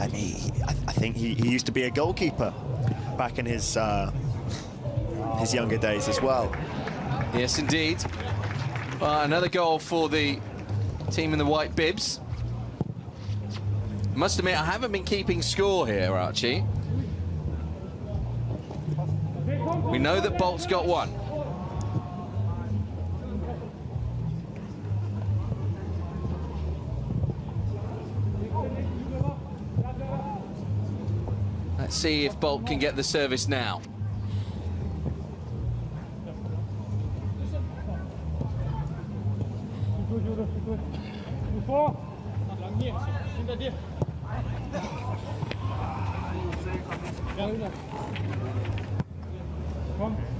and I think he used to be a goalkeeper back in his younger days as well. Yes, indeed. Another goal for the team in the white bibs. Must admit, I haven't been keeping score here, Archie. We know that Bolt's got one. Let's see if Bolt can get the service now.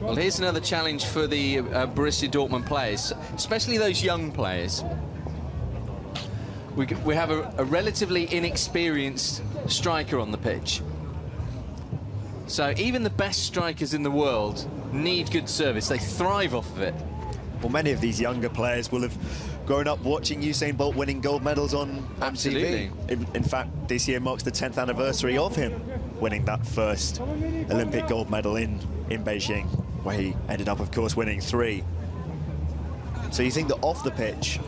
Well, here's another challenge for the Borussia Dortmund players, especially those young players. We have a relatively inexperienced striker on the pitch. So even the best strikers in the world need good service. They thrive off of it. Well, many of these younger players will have grown up watching Usain Bolt winning gold medals on Absolutely. TV. In fact, this year marks the 10th anniversary of him winning that first Olympic gold medal in Beijing, where he ended up, of course, winning 3. So you think that off the pitch,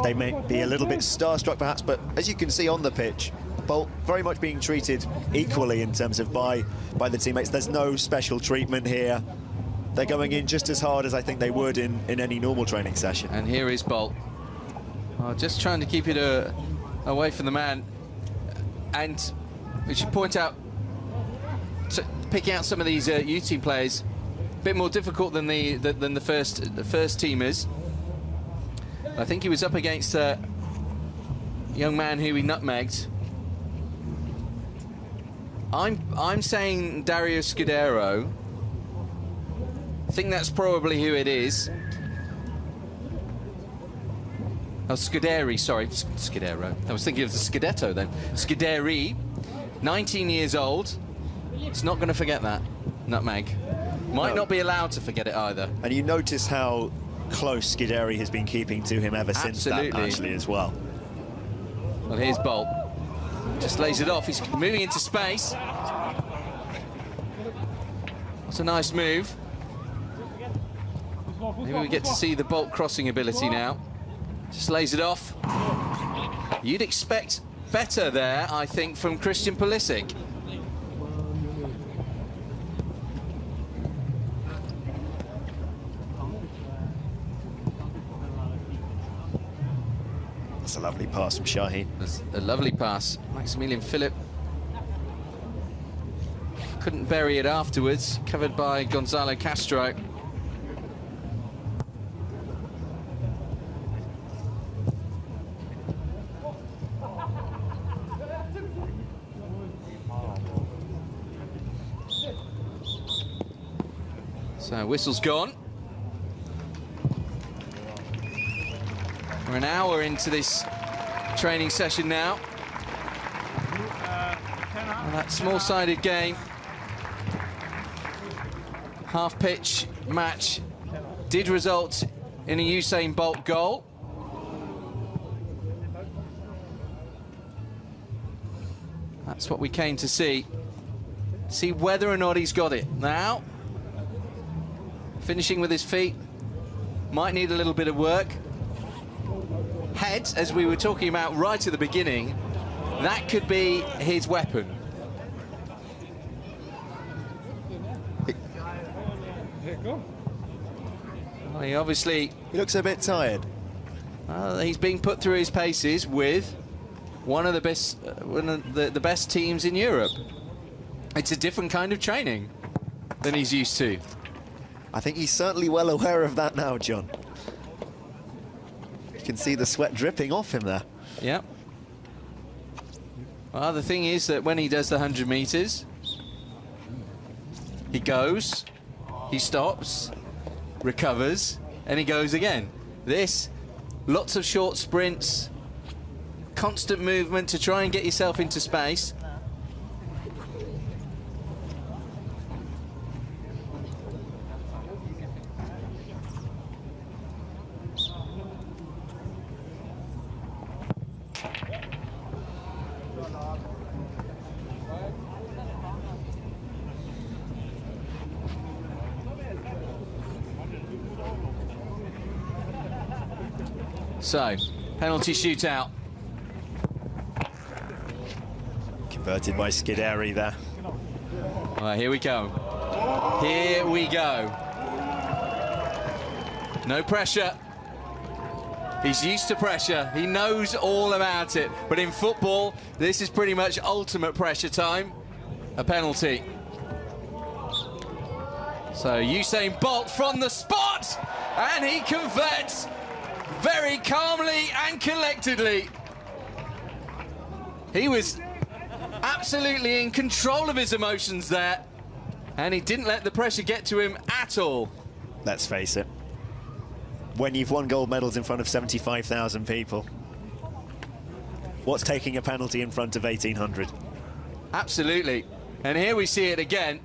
they may be a little bit starstruck perhaps, but as you can see on the pitch, Bolt very much being treated equally in terms of by the teammates. There's no special treatment here. They're going in just as hard as I think they would in any normal training session. And here is Bolt. Just trying to keep it away from the man. And we should point out, picking out some of these youth team players, a bit more difficult than the first teamers. I think he was up against a young man who he nutmegged. I'm saying Dario Scudero. I think that's probably who it is. Oh, Scuderi, sorry, Scudero. I was thinking of the Scudetto then. Scuderi, 19 years old. It's not going to forget that, nutmeg. Might not be allowed to forget it either. And you notice how close Scuderi has been keeping to him ever since that, actually, as well. Well, here's Bolt. Just lays it off. He's moving into space. That's a nice move. Maybe we get to see the Bolt crossing ability now. Just lays it off. You'd expect better there, I think, from Christian Pulisic. That's a lovely pass from Shaheen. That's a lovely pass. Maximilian Philip couldn't bury it afterwards, covered by Gonzalo Castro. So whistle's gone. We're an hour into this training session now. And that small-sided game, half-pitch match, did result in a Usain Bolt goal. That's what we came to see. See whether or not he's got it. Now, finishing with his feet, might need a little bit of work. Head, as we were talking about right at the beginning, that could be his weapon. Well, he looks a bit tired. He's being put through his paces with one of the best teams in Europe. It's a different kind of training than he's used to. I think he's certainly well aware of that now, John. You can see the sweat dripping off him there. Yeah. Well, the thing is that when he does the 100 meters, he goes, he stops, recovers, and he goes again. This, lots of short sprints, constant movement to try and get yourself into space. So, penalty shootout. Converted by Scuderi there. All right, here we go. Here we go. No pressure. He's used to pressure. He knows all about it. But in football, this is pretty much ultimate pressure time. A penalty. So Usain Bolt from the spot, and he converts very calmly and collectedly. He was absolutely in control of his emotions there, and he didn't let the pressure get to him at all. Let's face it, when you've won gold medals in front of 75,000 people, what's taking a penalty in front of 1,800? Absolutely. And here we see it again.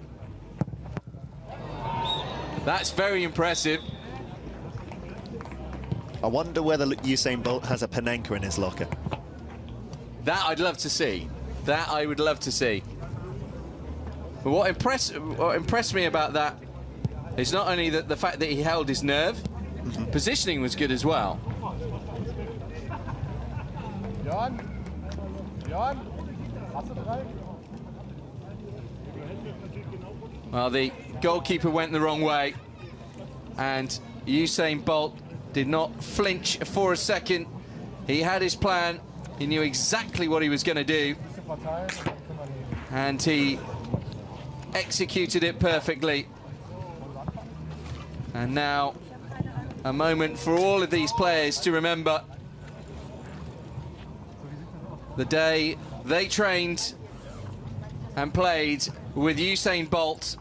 That's very impressive. I wonder whether Usain Bolt has a Panenka in his locker. That I'd love to see. That I would love to see. But what impressed me about that is not only the fact that he held his nerve, Positioning was good as well. Well, the goalkeeper went the wrong way, and Usain Bolt did not flinch for a second. He had his plan. He knew exactly what he was going to do, and he executed it perfectly. And now a moment for all of these players to remember the day they trained and played with Usain Bolt.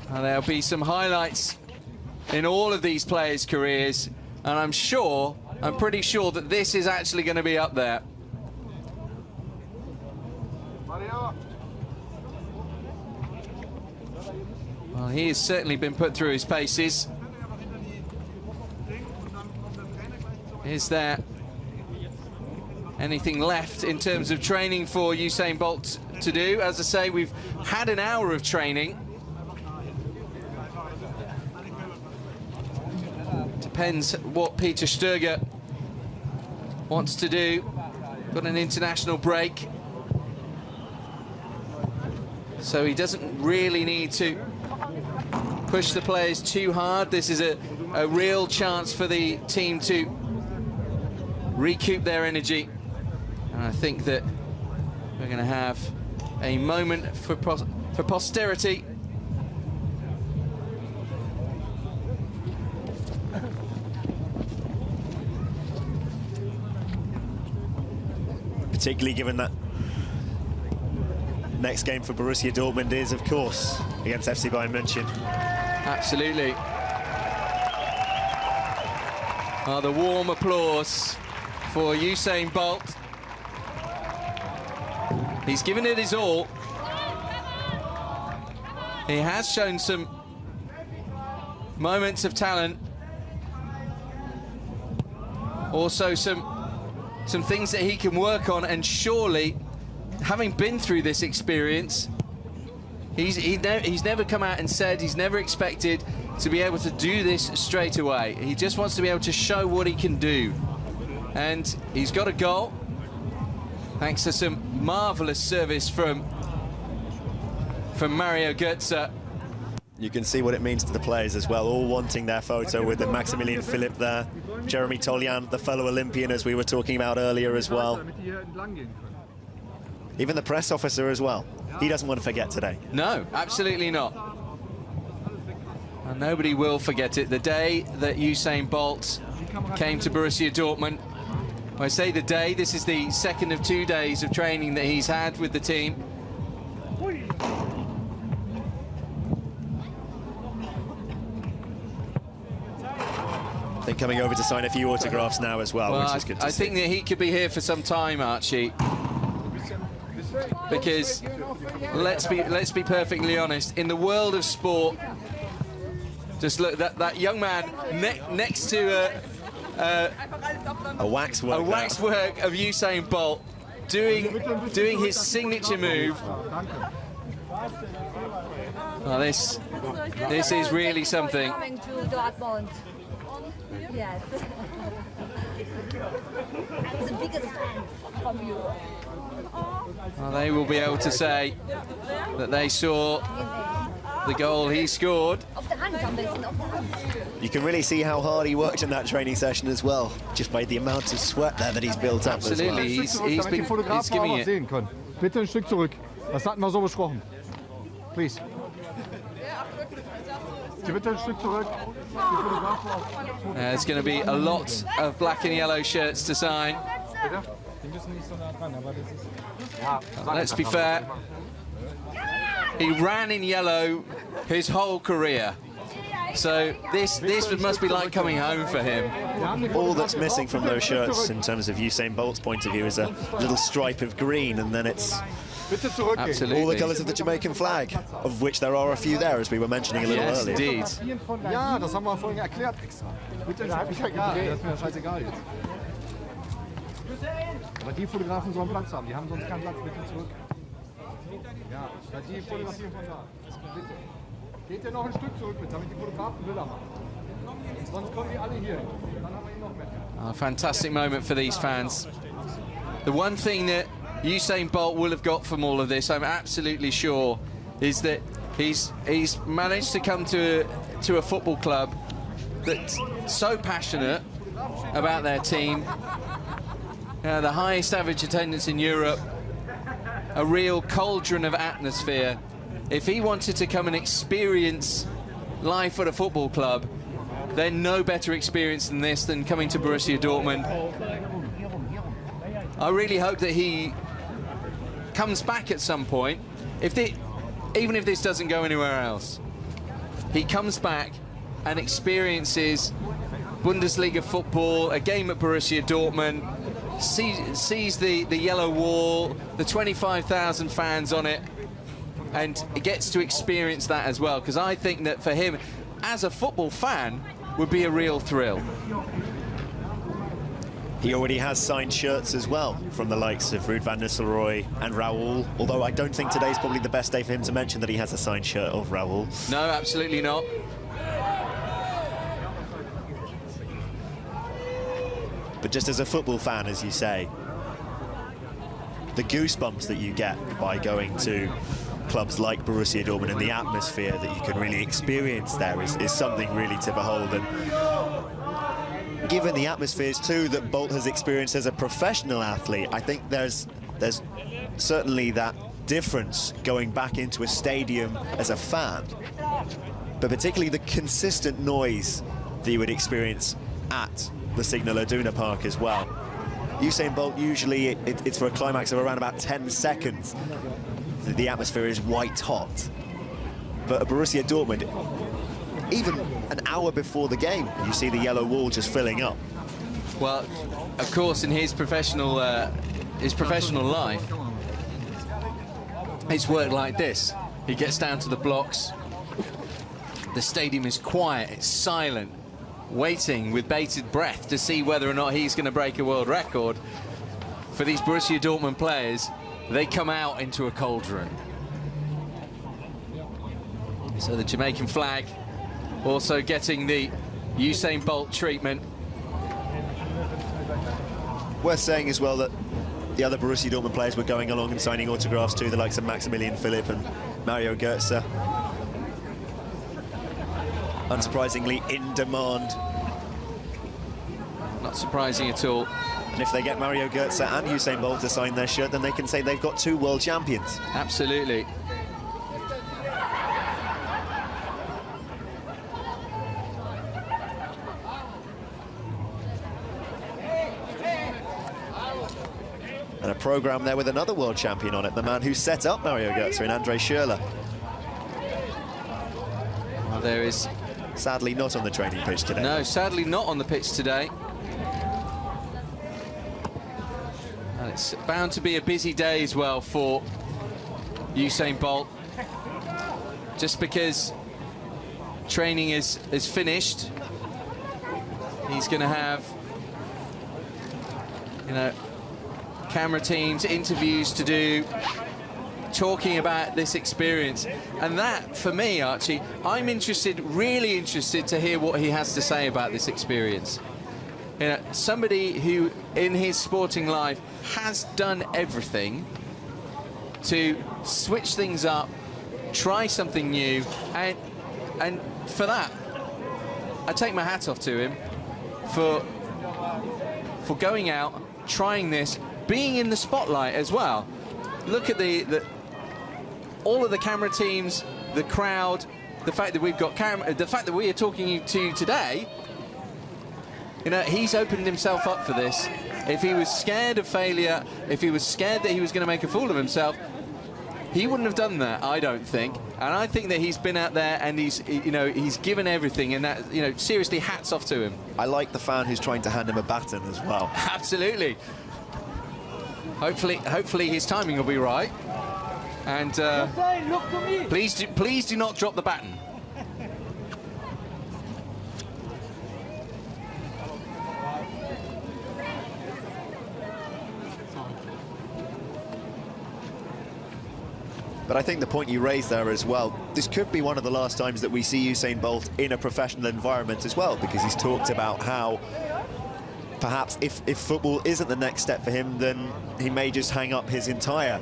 And there'll be some highlights in all of these players' careers, and I'm pretty sure that this is actually going to be up there. Well, he has certainly been put through his paces. Is there anything left in terms of training for Usain Bolt to do? As I say, we've had an hour of training. Depends what Peter Stöger wants to do. Got an international break, so he doesn't really need to push the players too hard. This is a real chance for the team to recoup their energy. And I think that we're going to have a moment for posterity. Particularly given that next game for Borussia Dortmund is, of course, against FC Bayern München. Absolutely. The warm applause for Usain Bolt. He's given it his all. He has shown some moments of talent. Also some things that he can work on, and surely, having been through this experience, he's never come out and said he's never expected to be able to do this straight away. He just wants to be able to show what he can do. And he's got a goal, thanks to some marvellous service from Mario Götze. You can see what it means to the players as well, all wanting their photo with the Maximilian Philipp there. Jeremy Toljan, the fellow Olympian, as we were talking about earlier as well. Even the press officer as well. He doesn't want to forget today. No, absolutely not. And nobody will forget it. The day that Usain Bolt came to Borussia Dortmund. I say the day, this is the second of 2 days of training that he's had with the team. I think coming over to sign a few autographs now as well, which is good to see. I think that he could be here for some time, Archie. Because let's be perfectly honest, in the world of sport, just look, that young man next to a waxwork of Usain Bolt doing his signature move. Oh, this is really something. Yes. I'm the biggest fan from you. Well, they will be able to say that they saw the goal he scored. You can really see how hard he worked in that training session as well, just by the amount of sweat there that he's built up. Absolutely, as well. he's giving it. Bitte ein Stück zurück. Das hatten wir so besprochen. Please. There's going to be a lot of black and yellow shirts to sign. Let's be fair. He ran in yellow his whole career. So this must be like coming home for him. All that's missing from those shirts, in terms of Usain Bolt's point of view, is a little stripe of green, and then it's absolutely all the colours of the Jamaican flag, of which there are a few there, as we were mentioning a little earlier. Indeed. Ja, das haben wir vorhin erklärt extra. Bitte, das ist mir scheißegal jetzt. Aber die Fotografen sollen Platz haben, die haben sonst keinen Platz. Bitte zurück. Ja, die fotografieren von da. Bitte. Geht ihr noch ein Stück zurück mit, damit die Fotografen Bilder machen. Sonst kommen die alle hier hin. Dann haben wir ihn noch mehr. A fantastic moment for these fans. The one thing that Usain Bolt will have got from all of this, I'm absolutely sure, is that he's managed to come to a football club that's so passionate about their team. The highest average attendance in Europe, a real cauldron of atmosphere. If he wanted to come and experience life at a football club, then no better experience than this than coming to Borussia Dortmund. I really hope that he comes back at some point. Even if this doesn't go anywhere else, he comes back and experiences Bundesliga football, a game at Borussia Dortmund, sees the yellow wall, the 25,000 fans on it, and gets to experience that as well, because I think that for him, as a football fan, would be a real thrill. He already has signed shirts as well from the likes of Ruud van Nistelrooy and Raúl, although I don't think today's probably the best day for him to mention that he has a signed shirt of Raúl. No, absolutely not. But just as a football fan, as you say, the goosebumps that you get by going to clubs like Borussia Dortmund and the atmosphere that you can really experience there is something really to behold. And given the atmospheres too that Bolt has experienced as a professional athlete, I think there's certainly that difference going back into a stadium as a fan, but particularly the consistent noise that you would experience at the Signal Iduna Park as well. Usain Bolt, usually it's for a climax of around about 10 seconds. The atmosphere is white hot. But at Borussia Dortmund, even an hour before the game, you see the yellow wall just filling up. Well, of course, in his professional life, it's worked like this. He gets down to the blocks. The stadium is quiet, it's silent, waiting with bated breath to see whether or not he's going to break a world record. For these Borussia Dortmund players, they come out into a cauldron. So the Jamaican flag also getting the Usain Bolt treatment. Worth saying as well that the other Borussia Dortmund players were going along and signing autographs too, the likes of Maximilian Philipp and Mario Götze. Unsurprisingly, in demand. Not surprising at all. And if they get Mario Götze and Usain Bolt to sign their shirt, then they can say they've got two world champions. Absolutely. And a programme there with another world champion on it, the man who set up Mario Götze in Andre Schürrle. Well, there is... Sadly not on the training pitch today. No, sadly not on the pitch today. And it's bound to be a busy day as well for Usain Bolt. Just because training is finished, he's going to have, you know, camera teams, interviews to do, talking about this experience. And that, for me, Archie, I'm interested, really interested to hear what he has to say about this experience. You know, somebody who, in his sporting life, has done everything to switch things up, try something new, and for that, I take my hat off to him for going out, trying this, being in the spotlight as well. Look at all of the camera teams, the crowd, the fact that we've got the fact that we are talking to you today. You know, he's opened himself up for this. If he was scared of failure, if he was scared that he was going to make a fool of himself, he wouldn't have done that, I don't think. And I think that he's been out there and he's given everything, and that, you know, seriously, hats off to him. I like the fan who's trying to hand him a baton as well. Absolutely. Hopefully his timing will be right. And please do not drop the baton. But I think the point you raised there as well, this could be one of the last times that we see Usain Bolt in a professional environment as well, because he's talked about how perhaps if football isn't the next step for him, then he may just hang up his entire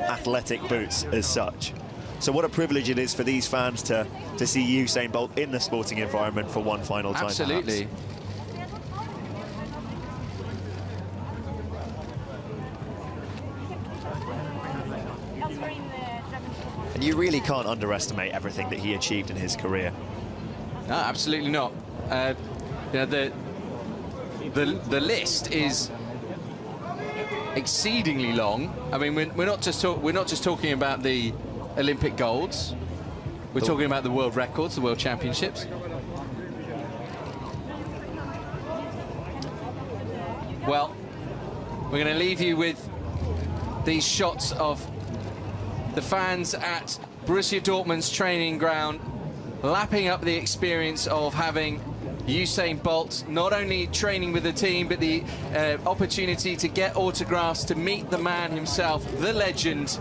athletic boots as such. So what a privilege it is for these fans to see Usain Bolt in the sporting environment for one final time. Absolutely. Perhaps. And you really can't underestimate everything that he achieved in his career. No, absolutely not. You know, the list is exceedingly long. I mean, we're not just talking about the Olympic golds. We're talking about the world records, the world championships. Well, we're going to leave you with these shots of the fans at Borussia Dortmund's training ground, lapping up the experience of having Usain Bolt not only training with the team, but the opportunity to get autographs, to meet the man himself, the legend,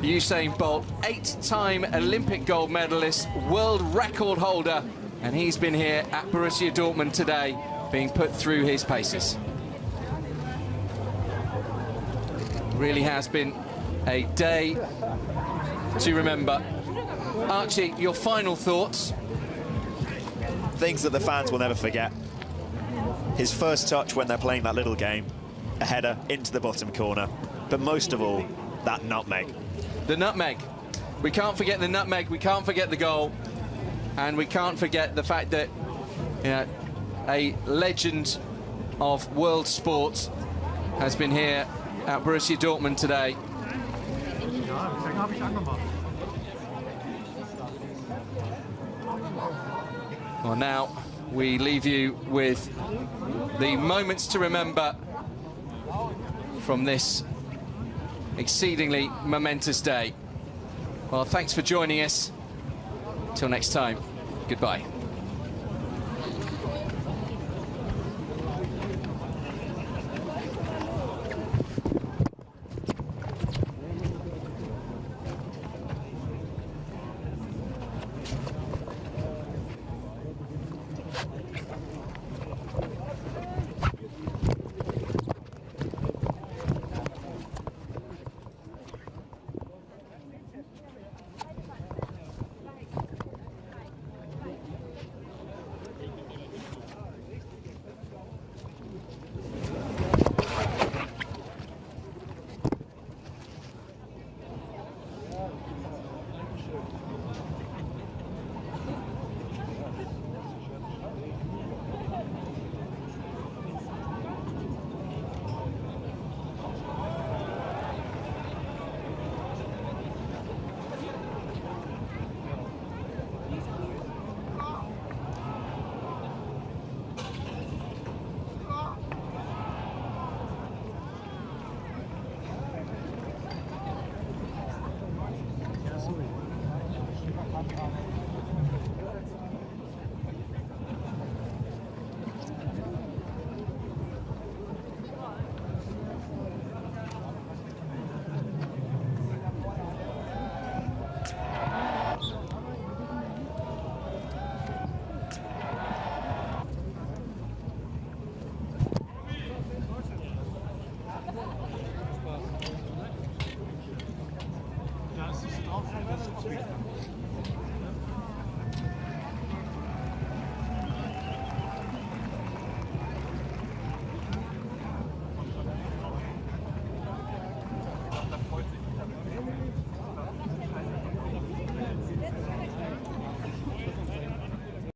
Usain Bolt, 8-time Olympic gold medalist, world record holder, and he's been here at Borussia Dortmund today, being put through his paces. Really has been a day to remember. Archie, your final thoughts? Things that the fans will never forget. His first touch when they're playing that little game, a header into the bottom corner, but most of all, that nutmeg. The nutmeg. We can't forget the nutmeg, we can't forget the goal, and we can't forget the fact that, you know, a legend of world sport has been here at Borussia Dortmund today. Well, now we leave you with the moments to remember from this exceedingly momentous day. Well, thanks for joining us. Till next time, goodbye.